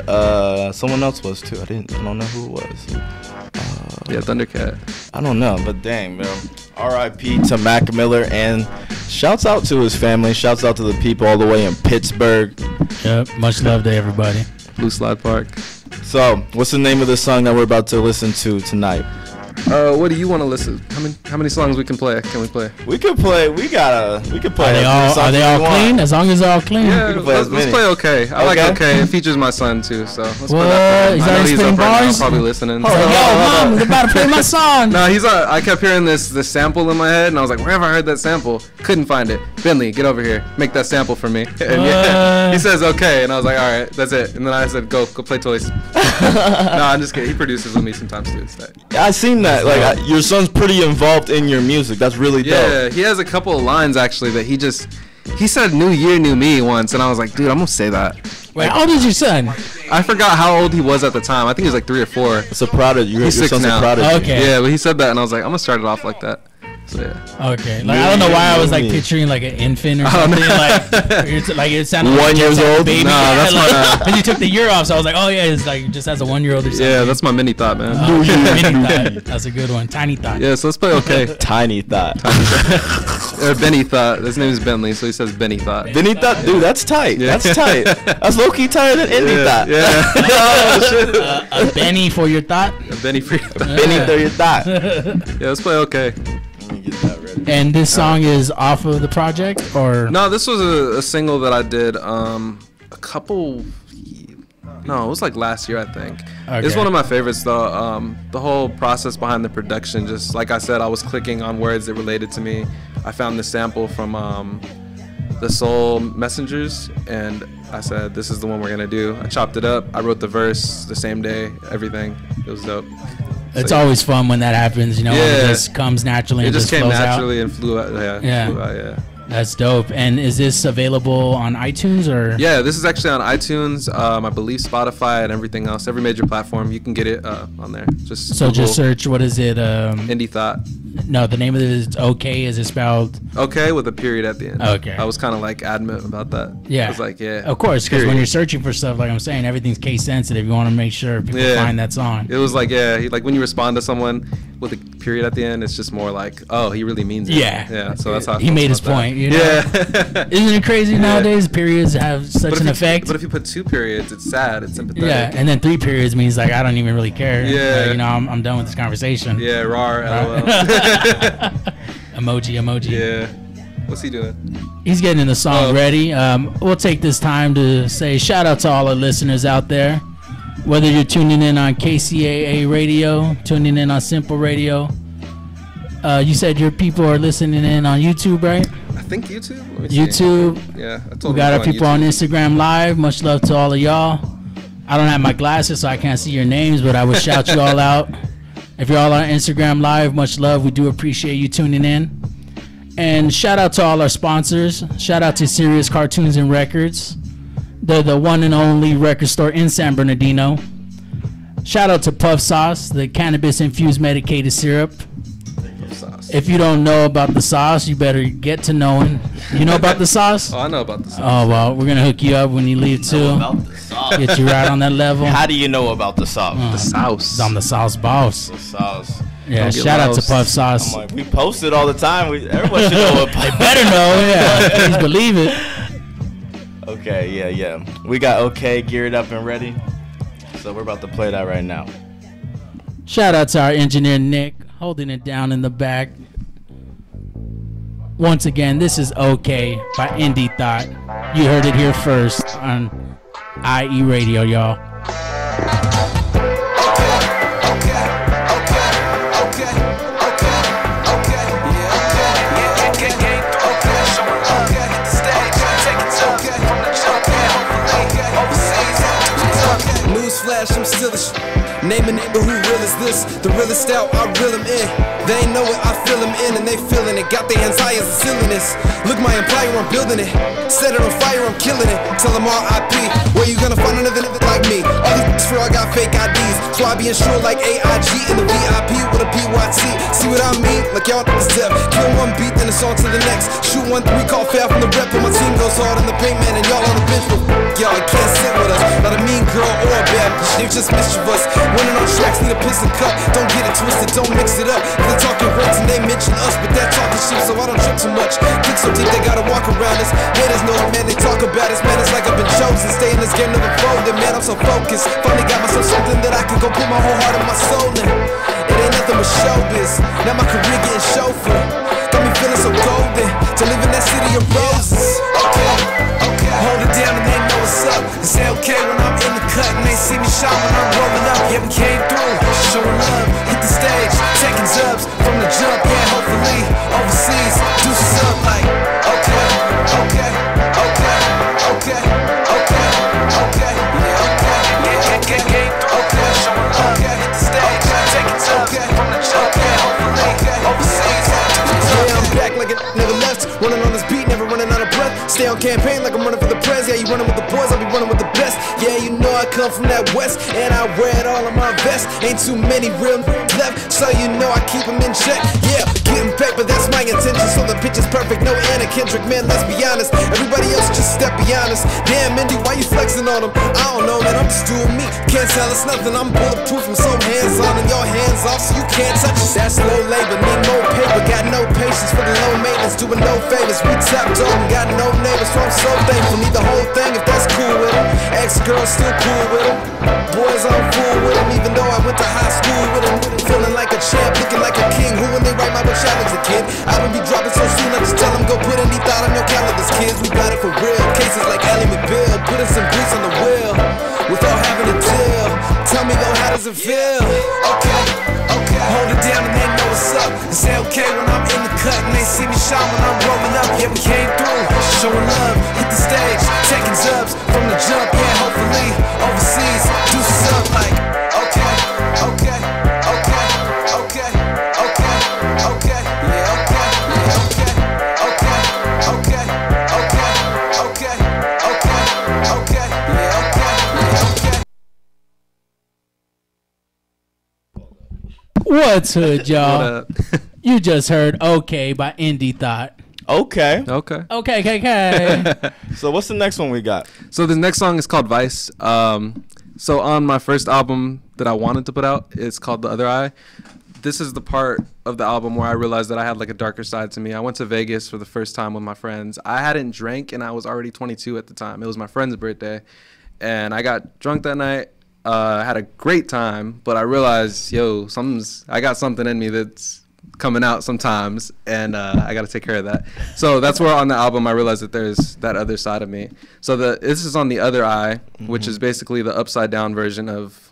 someone else was too. I don't know who it was. Yeah, Thundercat. I don't know, but dang, bro. R.I.P. to Mac Miller, and shouts out to his family. Shouts out to the people all the way in Pittsburgh. Yep, much love to everybody. Blue Slide Park. So, what's the name of the song that we're about to listen to tonight? What do you want to listen? How many songs we can play? Can we play? We could play. We could play. Are they all clean? As long as they're all clean. Yeah, let's play Okay. I like Okay. It features my son too, so let's play that. He's already spitting bars. Probably listening. Yo, mom, he's about to play my song. No, I kept hearing this sample in my head, and I was like, where have I heard that sample? Couldn't find it. Bentley, get over here. Make that sample for me. And yeah, he says okay, and I was like, all right, that's it. And then I said, go play toys. No, I'm just kidding. He produces with me sometimes too. So. I seen that. Like your son's pretty involved in your music. That's really dope. Yeah, he has a couple of lines actually that he said "New Year, New Me" once, and I was like, dude, I'm gonna say that. Wait, how old is your son? I forgot how old he was at the time. I think he was like 3 or 4. It's a prodigy. He's 6 now. Okay. Yeah, but he said that, and I was like, I'm gonna start it off like that. So yeah. Okay. Like I don't know why I was like picturing like an infant or something. Like it sounded 1 year old. Baby. No, that's my. And you took the year off, so I was like, oh yeah, it's like just as a 1-year-old or something. Yeah, that's my mini thought, man. Mini thought. That's a good one. Tiny thought. Yeah, so let's play Okay. Tiny thought. Benny thought. His name is Bentley, so he says Benny thought. Benny thought, dude, that's tight. Yeah. That's tight. That's low key tighter than Indy thought. Yeah. Oh, shit. A Benny for your thought. A Benny for your thought. Benny for your thought. Yeah, let's play Okay. Let me get that ready. And this song is off of the project, or no? This was a single that I did a couple. No, it was like last year, I think. Okay. It's one of my favorites, though. The whole process behind the production, just like I said, I was clicking on words that related to me. I found the sample from the Soul Messengers, and I said, this is the one we're gonna do. I chopped it up. I wrote the verse the same day. Everything. It was dope. It's always fun when that happens, you know. When it just comes naturally. It and just came flows naturally out. And flew out. Yeah. Flew out, yeah. That's dope. And is this available on iTunes or? Yeah, this is actually on iTunes, I believe Spotify and everything else. Every major platform, you can get it on there. Just search. What is it? Indie Thought. No, the name of it is Okay. Is it spelled? Okay with a period at the end. Okay. I was kind of like adamant about that. Yeah. I was like, yeah. Of course, because when you're searching for stuff, like I'm saying, everything's case sensitive. You want to make sure people find that song. It was like, like when you respond to someone with a period at the end, it's just more like, oh, he really means it. Yeah. Yeah. So that's how he made his point. You know? Yeah. Isn't it crazy nowadays? Periods have such an effect. But if you put 2 periods, it's sad. It's sympathetic. Yeah, and then 3 periods means like I don't even really care. Yeah. You know, I'm done with this conversation. Yeah. Rar. LOL. Emoji. Yeah. What's he doing? He's getting the song ready. We'll take this time to say shout out to all our listeners out there. Whether you're tuning in on KCAA Radio, tuning in on Simple Radio. You said your people are listening in on YouTube, right? I think YouTube. YouTube. Yeah. We got our people on Instagram Live. Much love to all of y'all. I don't have my glasses, so I can't see your names, but I would shout you all out. If you're all on Instagram Live, much love. We do appreciate you tuning in. And shout out to all our sponsors. Shout out to Serious Cartoons and Records. They're the one and only record store in San Bernardino. Shout out to Puff Sauce, the cannabis-infused medicated syrup. If you don't know about the sauce, you better get to knowing. You know about the sauce? Oh, I know about the sauce. Oh, well, we're going to hook you up when you leave, too. Get you right on that level. How do you know about the sauce? The sauce. I'm the sauce boss. The sauce. Yeah, shout out to Puff Sauce. I'm like, we post it all the time. Everyone should know what They better know, yeah. Please believe it. Okay, yeah. We got Okay geared up and ready. So we're about to play that right now. Shout out to our engineer, Nick, holding it down in the back. Once again, this is Okay by Indie Thought. You heard it here first on IE Radio, y'all. Newsflash, I'm still a Name a neighbor who real is realest, the realest out, I reel them in. They ain't know it, I feel them in, and they feeling it. Got their hands high as the silliness. Look my empire, I'm building it. Set it on fire, I'm killing it. Tell them all IP. Where you gonna find another nigga like me? All these for I got fake IDs. So I be insured like AIG in the VIP with a PYT. See what I mean? Like y'all niggas deaf. Kill one beat, then it's on to the next. Shoot 1-3, call fair from the rep. But my team goes hard in the paint, man, and y'all on the bench. But y'all can't sit with us. Not a mean girl or a bad bitch. They just mischievous. Winning on tracks, need a piston cup. Don't get it twisted, don't mix it up. They're talking rates and they mention us, but they're talking shit, so I don't trip too much. Kick so deep, they gotta walk around us. Haters know it, man, they talk about us. Man, it's like I've been chosen. Stay in this game, never folded. Man, I'm so focused. Finally got myself something that I can go put my whole heart and my soul in. It ain't nothing but showbiz. Now my career getting chauffeur. Got me feeling so golden to live in that city of roses. Okay, hold it down and they know what's up. It's okay when I'm in the cut and they see me shine when I'm rolling up. Yeah, we came through, showing love, hit the stage, taking dubs from the jump. Yeah, hopefully overseas, do something like okay, yeah, okay, showing love, hit the stage, taking dubs from the jump. Yeah, hopefully overseas. Yeah, I'm back like it never left. Running on this beat, never running out of breath. Stay on campaign like I'm running for the press. Yeah, you running with the boys, I'll be running with the best. Yeah, you know I come from that west, and I wear it all on my vest. Ain't too many real left, so you know I keep them in check. Yeah, getting paper, that's my intention. So the pitch is perfect, no Anna Kendrick. Man, let's be honest, everybody else just step be honest. Damn, Mindy, why you flexing on them? I don't know, man, I'm just doing me. Can't tell us nothing, I'm bulletproof. I'm so hands on and your hands off, so you can't touch us. That's low labor, need more paper. Got no patience for the low maintenance, doing no favors. We top dog and got no neighbors, so I'm so thankful. Need the whole thing if that's cool with them. Ex-girls still cool with them. Boys I'm fool with them, even though I went to high school with them. Feeling like a champ, looking like a king. Who when they write my book challenge a kid? I would be dropping so soon, I just tell them go put any thought on your calendars, kids. We got it for real. Cases like Ally McBeal, putting some grease on the wheel without having to deal. Tell me though, how does it feel? Okay, hold it down and they know what's up. It's okay when I'm in the cut and they see me shine when I'm rolling up. Yeah, we came through, showing love, hit the stage, taking dubs from the jump. Yeah, hopefully overseas, do something like okay, yeah, okay, What's hood, y'all? You just heard "Okay" by Indie Thought. Okay. So what's the next one we got? So the next song is called Vice. So on my first album that I wanted to put out, it's called The Other Eye. This is the part of the album where I realized that I had like a darker side to me. I went to Vegas for the first time with my friends. I hadn't drank and I was already 22 at the time. It was my friend's birthday and I got drunk that night. Had a great time, but I realized, I got something in me that's coming out sometimes, and I got to take care of that. So that's where on the album I realized that there's that other side of me. So this is on The Other Eye, which is basically the upside down version of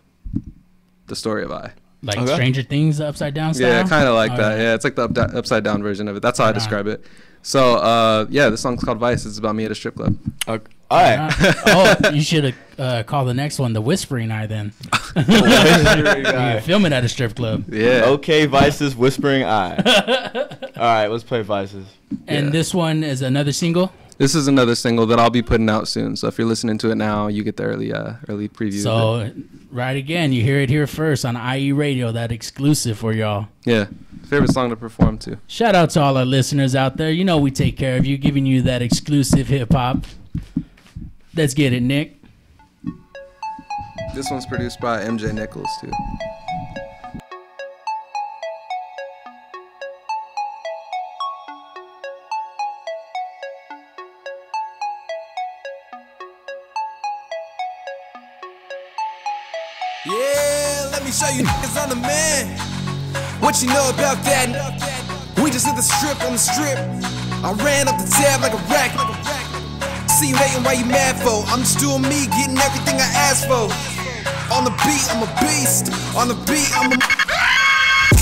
the story of I. Like Stranger Things, upside down style? Yeah, kind of like that. Right. Yeah, it's like the upside down version of it. That's how I describe it. So, this song's called Vice. It's about me at a strip club. Okay. All right. You should have called the next one The Whispering Eye then. You film it at a strip club. Yeah. Okay, Vice's Whispering Eye. All right, let's play Vice's. And this one is another single? This is another single that I'll be putting out soon. So if you're listening to it now, you get the early preview. So, right again, you hear it here first on IE Radio, that exclusive for y'all. Yeah. Favorite song to perform to. Shout out to all our listeners out there. You know we take care of you, giving you that exclusive hip-hop. Let's get it, Nick. This one's produced by MJ Nichols, too. Yeah, let me show you niggas I'm the man. What you know about that? We just hit the strip on the strip. I ran up the tab like a rack. See you hating, why you mad for? I'm just doing me, getting everything I asked for. On the beat, I'm a beast. On the beat, I'm a...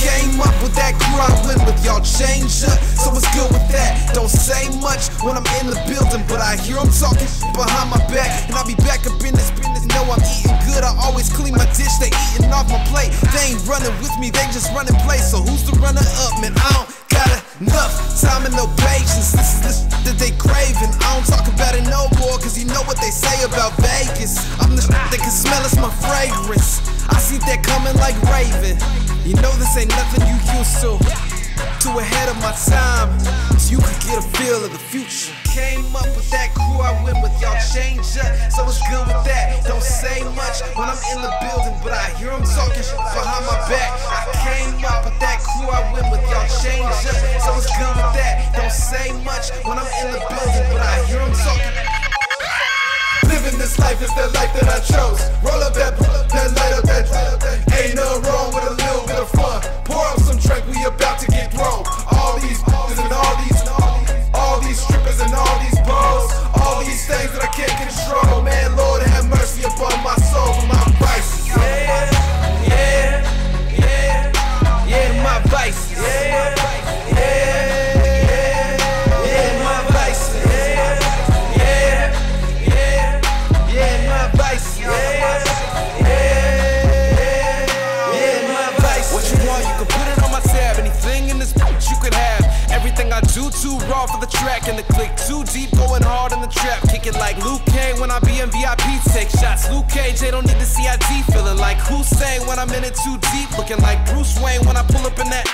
Came up with that crew I went with, y'all changed up. So what's good with that? Don't say much when I'm in the building, but I hear them talking behind my back. And I'll be back up in this business, know I'm eating good. good, I always clean my dish, they eating off my plate. They ain't running with me, they just running place. So who's the runner up, man? I don't got enough time and no patience. This is the shit that they craving. I don't talk about it no more, cause you know what they say about Vegas. I'm the shit they can smell, it's my fragrance. I see that coming like Raven. You know this ain't nothing you used to. Too ahead of my time, so you could get a feel of the future. Came up with that crew, I went with y'all change up, so it's good with that. Don't say much when I'm in the building, but I hear them talking shit behind my back. I came up with that crew, I went with y'all change up, so it's good with that. Don't say much when I'm in the building, but I hear them talking. Living this life is the life that I chose. Roll up that light up that. Ain't nothing wrong with a little bit of fun. Pour up some drink, we about to get thrown. All these and all these strippers and all these balls, all these things that I can't control. Man, Lord have mercy upon my soul for my vices. Yeah, my vices. Yeah, my vices. What you want, you can put it on my tab. Anything in this bitch you could have. Everything I do too raw for the track, and the click too deep, going hard in the trap. Kick it like Luke Kane when I be in VIP, take shots. Luke Cage, they don't need the CID. Feeling like Hussein when I'm in it too deep. Looking like Bruce Wayne when I pull up in that.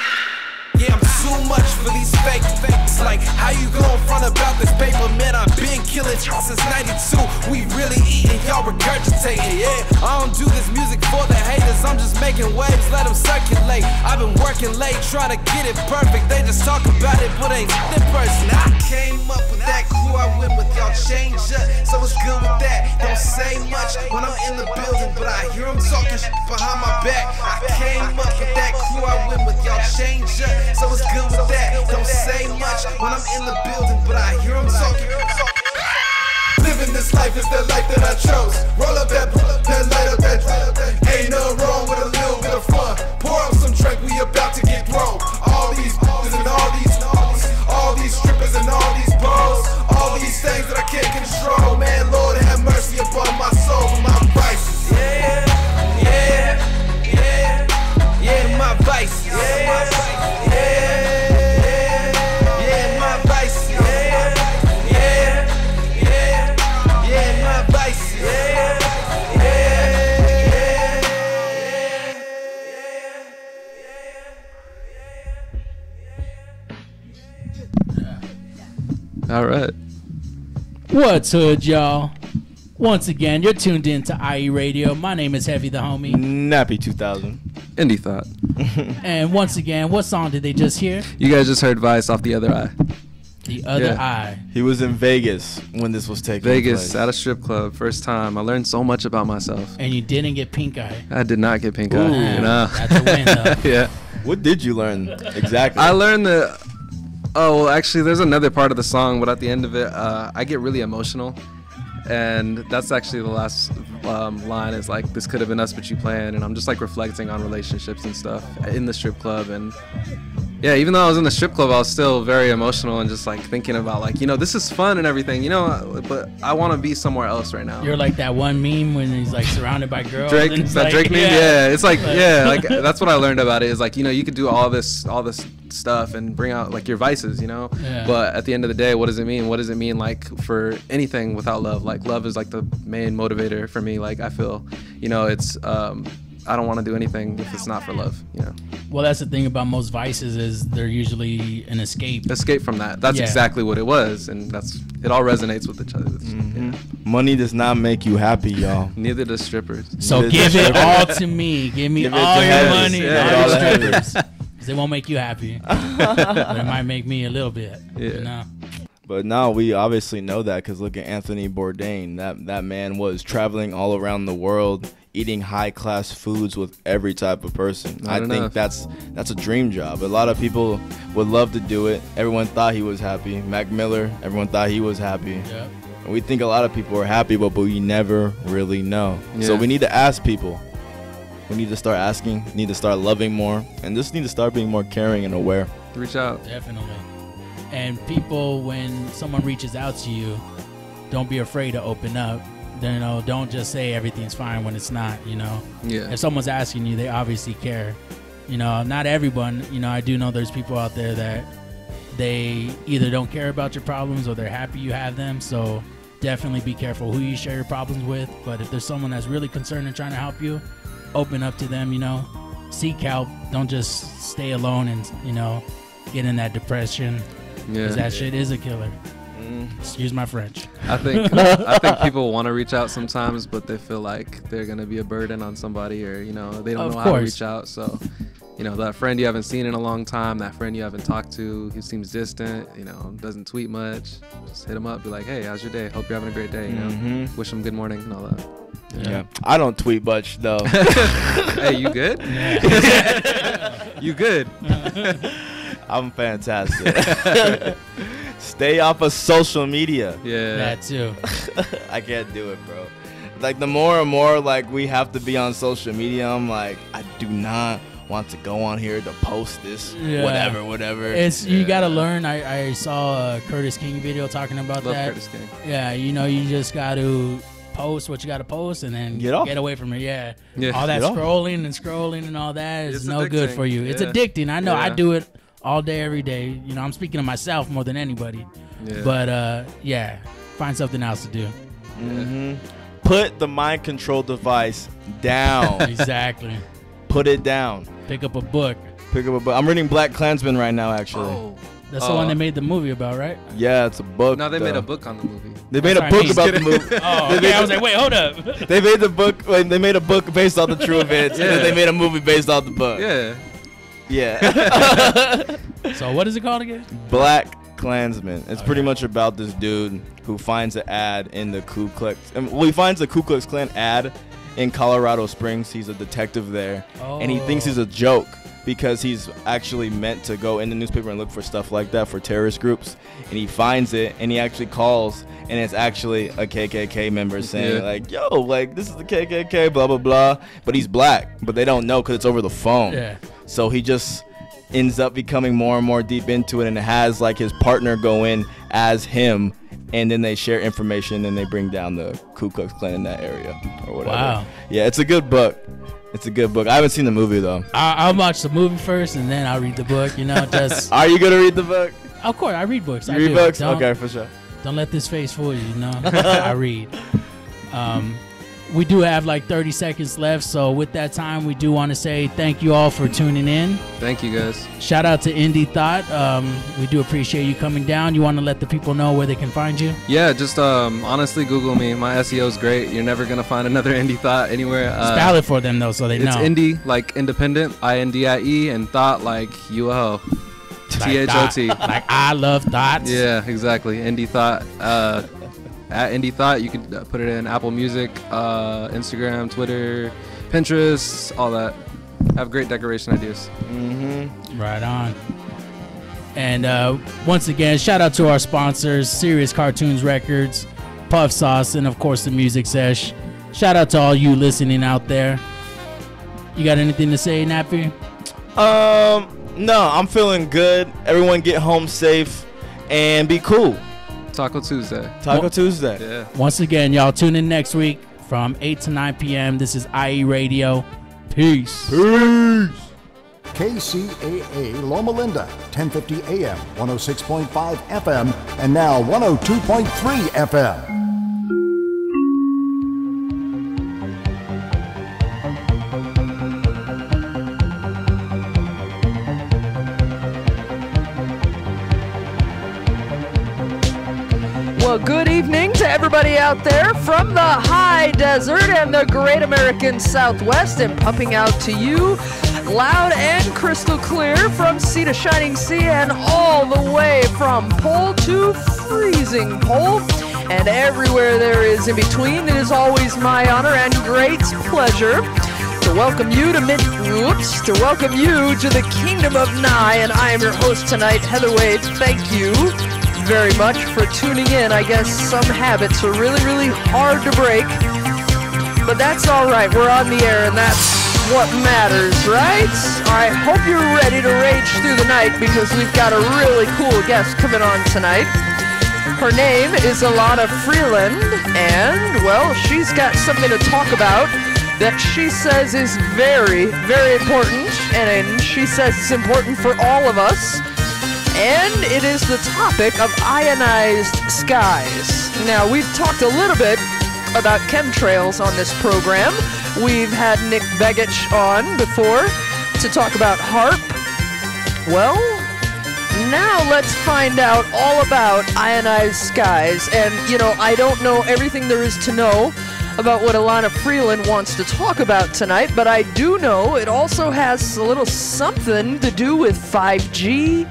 Yeah, I'm too much for these fake fakes. Like, how you gon' front about this paper? Man, I've been killing since 92. We really eating, y'all regurgitating. Yeah, I don't do this music for the haters. I'm just making waves, let them circulate. I've been working late, trying to get it perfect. They just talk about it, but ain't in person. I came up with that crew, I went with y'all change up, so it's good with that. Don't say much when I'm in the building, but I hear them talking shit behind my back. I came up with that crew, I went with y'all change up, so it's good with that. Don't say much when I'm in the building, but I hear them talking. Living this life is the life that I chose. Roll up that light up that. Ain't nothing wrong with a little bit of fun. Pour up some drink, we about to get thrown. All these and all these strippers and all these balls, all these things that I can't control. Man, Lord have mercy upon my soul for my vices. Yeah, my vices. All right. What's hood, y'all? Once again, you're tuned in to IE Radio. My name is Heavy the Homie. Nappy 2000. Indie Thought. And once again, what song did they just hear? You guys just heard Vice off The Other Eye. The Other Eye. He was in Vegas when this was taking place. Vegas, at a strip club, first time. I learned so much about myself. And you didn't get pink eye. I did not get pink eye. You know? That's a win, though. Yeah. What did you learn exactly? I learned that... Oh, well, actually, there's another part of the song, but at the end of it, I get really emotional. And that's actually the last line is like, this could have been us, but you planned. And I'm just like reflecting on relationships and stuff in the strip club. And yeah, even though I was in the strip club, I was still very emotional and just like thinking about like, you know, this is fun and everything, you know, but I want to be somewhere else right now. You're like that one meme when he's like surrounded by girls. Drake, and that like, Drake meme, yeah. It's like, yeah, like that's what I learned about it is like, you know, you could do all this stuff and bring out like your vices, you know, but at the end of the day, what does it mean? What does it mean like for anything without love? Like love is like the main motivator for me. Like I feel, you know, it's I don't want to do anything if it's not for love, you know. Well, that's the thing about most vices is they're usually an escape from that. That's exactly what it was, and it all resonates with each other. Mm-hmm. Money does not make you happy, y'all. Neither does strippers. So give it all to me. Give me all your money, all your strippers. They won't make you happy, but it might make me a little bit. Yeah. You know? But now we obviously know that because look at Anthony Bourdain. That man was traveling all around the world, eating high-class foods with every type of person. I think that's a dream job. A lot of people would love to do it. Everyone thought he was happy. Mac Miller, everyone thought he was happy. Yeah. And we think a lot of people are happy, but we never really know. Yeah. So we need to ask people. We need to start asking, need to start loving more, and just need to start being more caring and aware. Reach out. Definitely. And people, when someone reaches out to you, don't be afraid to open up. You know, don't just say everything's fine when it's not, you know. Yeah. If someone's asking you, they obviously care. You know, not everyone, you know, I do know there's people out there that they either don't care about your problems or they're happy you have them. So definitely be careful who you share your problems with. But if there's someone that's really concerned and trying to help you, open up to them, you know. Seek help. Don't just stay alone and, you know, get in that depression. Yeah. Because that shit is a killer. Excuse my French. I think people want to reach out sometimes, but they feel like they're going to be a burden on somebody, or, you know, they don't know how to reach out. So, you know, that friend you haven't seen in a long time, that friend you haven't talked to, who seems distant, you know, doesn't tweet much, just hit them up, be like, hey, how's your day? Hope you're having a great day, you know, wish them good morning and all that. Yeah. I don't tweet much though. Hey, you good? You good? I'm fantastic. Stay off of social media. Yeah. That too. I can't do it, bro. Like, the more and more like we have to be on social media, I'm like, I do not want to go on here to post this, whatever. It's you gotta learn. I saw a Curtis King video talking about Love that. Curtis King. Yeah, you know, you just got to post what you got to post and then get away from it. Yeah. All that scrolling and all that is no good for you. It's addicting. I know. I do it all day, every day. You know, I'm speaking of myself more than anybody. But find something else to do. Put the mind control device down. Exactly. Put it down. Pick up a book. I'm reading Black Klansman right now, actually. That's the one they made the movie about, right? Yeah, it's a book. No, they made a book on the movie. They made a book about the movie. I was like, wait, hold up. They made the book. They made a book based on the true events, and then they made a movie based on the book. Yeah. So what is it called again? Black Klansman. It's pretty much about this dude who finds an ad in the Ku Klux. Well, he finds the Ku Klux Klan ad in Colorado Springs. He's a detective there, and he thinks he's a joke because he's actually meant to go in the newspaper and look for stuff like that for terrorist groups. And he finds it, and he actually calls, and it's actually a KKK member saying like, yo, like, this is the KKK, blah, blah, blah. But he's black, but they don't know because it's over the phone. Yeah. So he just ends up becoming more and more deep into it, and has like his partner go in as him, and then they share information, and they bring down the Ku Klux Klan in that area or whatever. Wow. Yeah, it's a good book. It's a good book. I haven't seen the movie though. I'll watch the movie first, and then I'll read the book. You know, just. Are you gonna read the book? Of course, I read books. You read books? Okay, for sure. Don't let this face fool you. You know, I read. We do have like 30 seconds left, so with that time, we do want to say thank you all for tuning in. Thank you, guys. Shout out to Indie Thought. We do appreciate you coming down. You want to let the people know where they can find you? Yeah, just honestly, Google me. My SEO is great. You're never going to find another Indie Thought anywhere. Spell it for them, though, so they know. It's Indie, like independent, INDIE, and Thought, like UO. THOT. Like I love thoughts. Yeah, exactly. Indie Thought. At Indie Thought, you can put it in Apple Music, Instagram, Twitter, Pinterest, all that. Have great decoration ideas. Right on. And once again, shout out to our sponsors, Serious Cartoons Records, Puff Sauce, and of course the Music Sesh. Shout out to all you listening out there. You got anything to say, Nappy? No, I'm feeling good. Everyone get home safe and be cool. Taco Tuesday. Taco Tuesday. Yeah. Once again, y'all tune in next week from 8 to 9 p.m. This is IE Radio. Peace. Peace. KCAA Loma Linda, 1050 AM, 106.5 FM, and now 102.3 FM. Well, good evening to everybody out there from the high desert and the great American Southwest, and pumping out to you loud and crystal clear from sea to shining sea and all the way from pole to freezing pole and everywhere there is in between. It is always my honor and great pleasure to welcome you to the kingdom of Nye, and I am your host tonight, Heather Wade. Thank you very much for tuning in. I guess some habits are really, really hard to break, but that's all right. We're on the air, and that's what matters, right? I hope you're ready to rage through the night, because we've got a really cool guest coming on tonight. Her name is Alana Freeland, and, well, she's got something to talk about that she says is very, very important, and she says it's important for all of us, and it is the topic of ionized skies. Now, we've talked a little bit about chemtrails on this program. We've had Nick Begich on before to talk about HAARP. Well, now let's find out all about ionized skies. And, you know, I don't know everything there is to know about what Alana Freeland wants to talk about tonight, but I do know it also has a little something to do with 5G.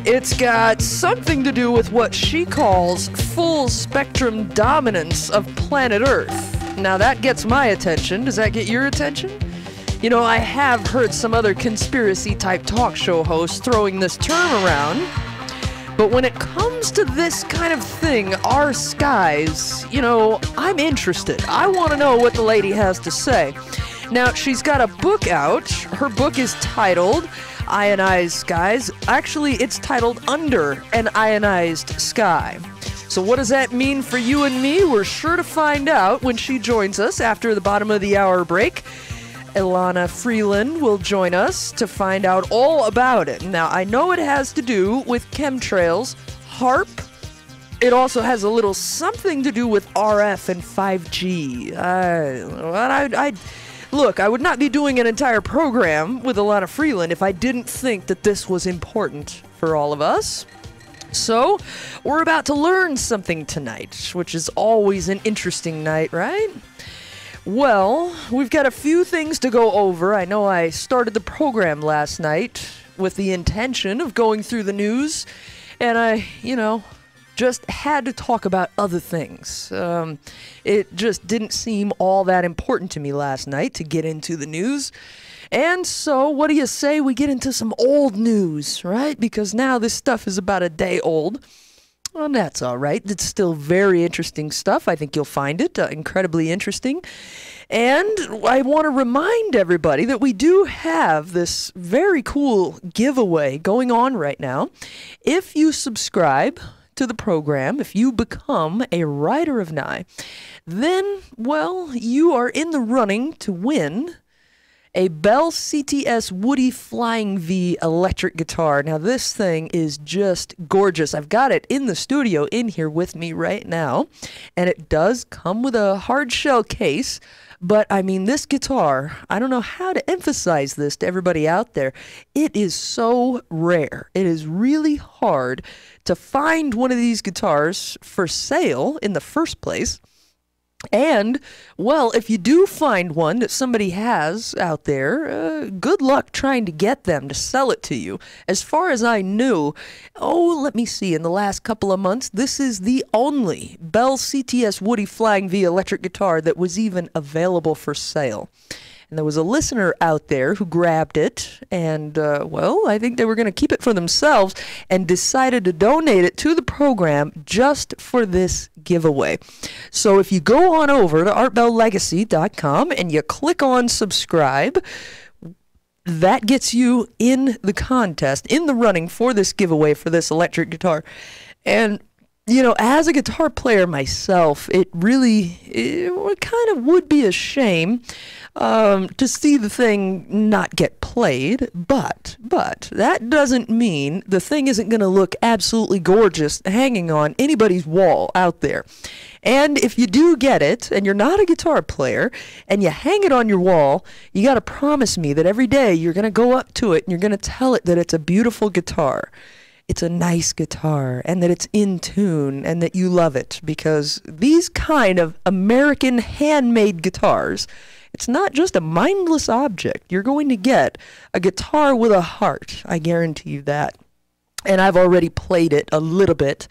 It's got something to do with what she calls full spectrum dominance of planet Earth. Now that gets my attention. Does that get your attention? You know, I have heard some other conspiracy-type talk show hosts throwing this term around, but when it comes to this kind of thing, our skies, you know, I'm interested. I want to know what the lady has to say. Now, she's got a book out. Her book is titled Ionized Skies. Actually, it's titled Under an Ionized Sky. So what does that mean for you and me? We're sure to find out when she joins us after the bottom of the hour break. Alana Freeland will join us to find out all about it. Now, I know it has to do with chemtrails, HAARP. It also has a little something to do with RF and 5G. Look, I would not be doing an entire program with Alana Freeland if I didn't think that this was important for all of us. So, we're about to learn something tonight, which is always an interesting night, right? Well, we've got a few things to go over. I know I started the program last night with the intention of going through the news, and I, you know, just had to talk about other things. It just didn't seem all that important to me last night to get into the news. And so, what do you say we get into some old news, right? Because now this stuff is about a day old. Well, that's all right. It's still very interesting stuff. I think you'll find it incredibly interesting. And I want to remind everybody that we do have this very cool giveaway going on right now. If you subscribe to the program, if you become a Rider of Nye, then, well, you are in the running to win a Bell CTS Woody Flying V electric guitar. Now, this thing is just gorgeous. I've got it in the studio in here with me right now, and it does come with a hard shell case. But, I mean, this guitar, I don't know how to emphasize this to everybody out there. It is so rare. It is really hard to find one of these guitars for sale in the first place. And, well, if you do find one that somebody has out there, good luck trying to get them to sell it to you. As far as I knew, let me see, in the last couple of months, this is the only Bell CTS Woody Flying V electric guitar that was even available for sale. And there was a listener out there who grabbed it, and, well, I think they were going to keep it for themselves and decided to donate it to the program just for this giveaway. So if you go on over to artbelllegacy.com and you click on subscribe, that gets you in the contest, in the running for this giveaway for this electric guitar. And you know, as a guitar player myself, it kind of would be a shame to see the thing not get played, but that doesn't mean the thing isn't going to look absolutely gorgeous hanging on anybody's wall out there. And if you do get it, and you're not a guitar player, and you hang it on your wall, you got to promise me that every day you're going to go up to it and you're going to tell it that it's a beautiful guitar. It's a nice guitar, and that it's in tune, and that you love it, because these kind of American handmade guitars, it's not just a mindless object. You're going to get a guitar with a heart, I guarantee you that. And I've already played it a little bit,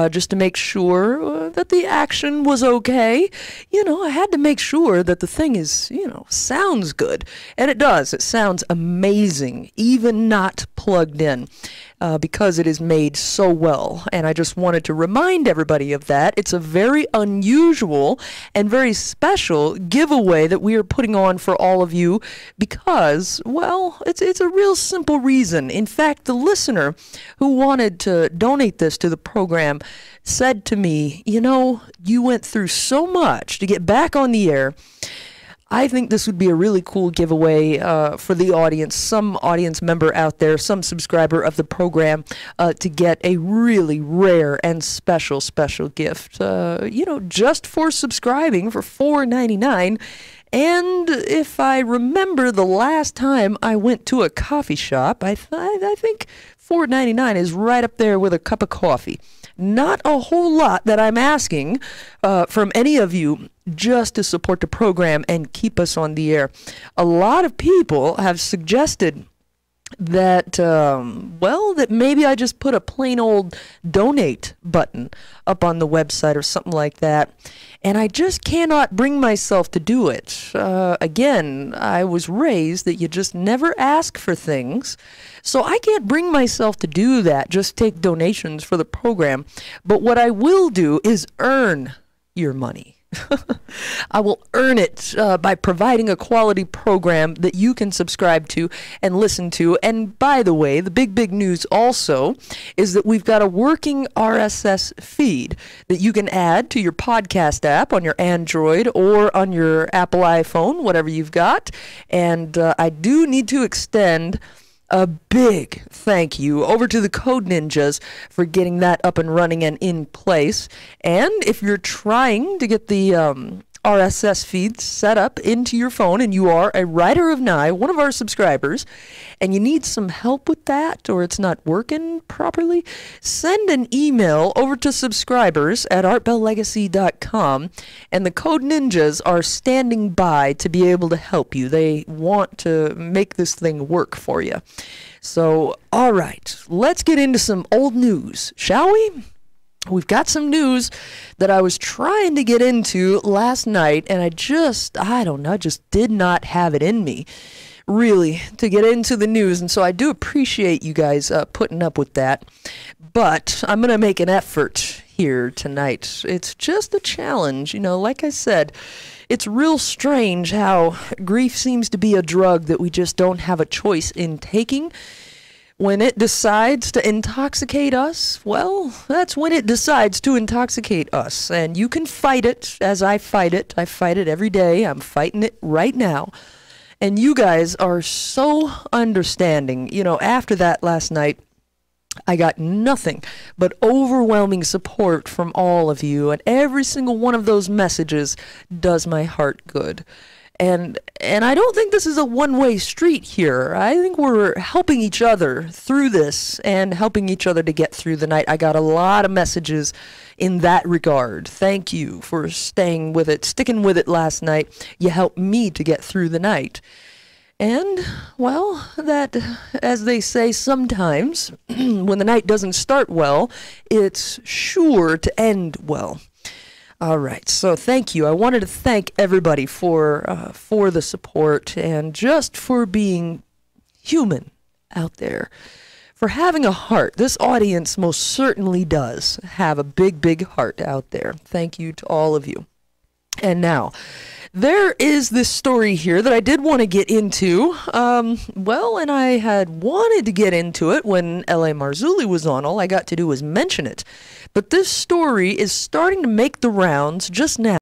just to make sure that the action was okay. You know, I had to make sure that the thing is, you know, sounds good. And it does. It sounds amazing, even not plugged in. because it is made so well. And I just wanted to remind everybody of that. It's a very unusual and very special giveaway that we are putting on for all of you because, well, it's a real simple reason. In fact, the listener who wanted to donate this to the program said to me, you know, you went through so much to get back on the air. I think this would be a really cool giveaway for the audience, some audience member out there, some subscriber of the program, to get a really rare and special gift, you know, just for subscribing for $4.99. And if I remember the last time I went to a coffee shop, I think $4.99 is right up there with a cup of coffee. Not a whole lot that I'm asking from any of you just to support the program and keep us on the air. A lot of people have suggested that, well, that maybe I just put a plain old donate button up on the website or something like that. And I just cannot bring myself to do it. Again, I was raised that you just never ask for things. So I can't bring myself to do that, just take donations for the program. But what I will do is earn your money. I will earn it by providing a quality program that you can subscribe to and listen to. And by the way, the big news also is that we've got a working RSS feed that you can add to your podcast app on your Android or on your Apple iPhone, whatever you've got. And I do need to extend a big thank you over to the Code Ninjas for getting that up and running and in place. And if you're trying to get the RSS feed set up into your phone and you are a Rider of Nye, one of our subscribers, and you need some help with that or it's not working properly, send an email over to subscribers@artbelllegacy.com and the Code Ninjas are standing by to be able to help you. They want to make this thing work for you. So, all right, let's get into some old news, shall we? We've got some news that I was trying to get into last night, and I just did not have it in me, really, to get into the news. And so I do appreciate you guys putting up with that. But I'm going to make an effort here tonight. It's just a challenge. You know, like I said, it's real strange how grief seems to be a drug that we just don't have a choice in taking. When it decides to intoxicate us, well, that's when it decides to intoxicate us. And you can fight it as I fight it. I fight it every day. I'm fighting it right now. And you guys are so understanding. You know, after that last night, I got nothing but overwhelming support from all of you. And every single one of those messages does my heart good. And I don't think this is a one-way street here. I think we're helping each other through this and helping each other to get through the night. I got a lot of messages in that regard. Thank you for sticking with it last night. You helped me to get through the night. And, well, that, as they say sometimes, when the night doesn't start well, it's sure to end well. All right, so thank you. I wanted to thank everybody for the support and just for being human out there, for having a heart. This audience most certainly does have a big heart out there. Thank you to all of you. And now, there is this story here that I did want to get into. Well, and I had wanted to get into it when L.A. Marzulli was on. All I got to do was mention it. But this story is starting to make the rounds just now.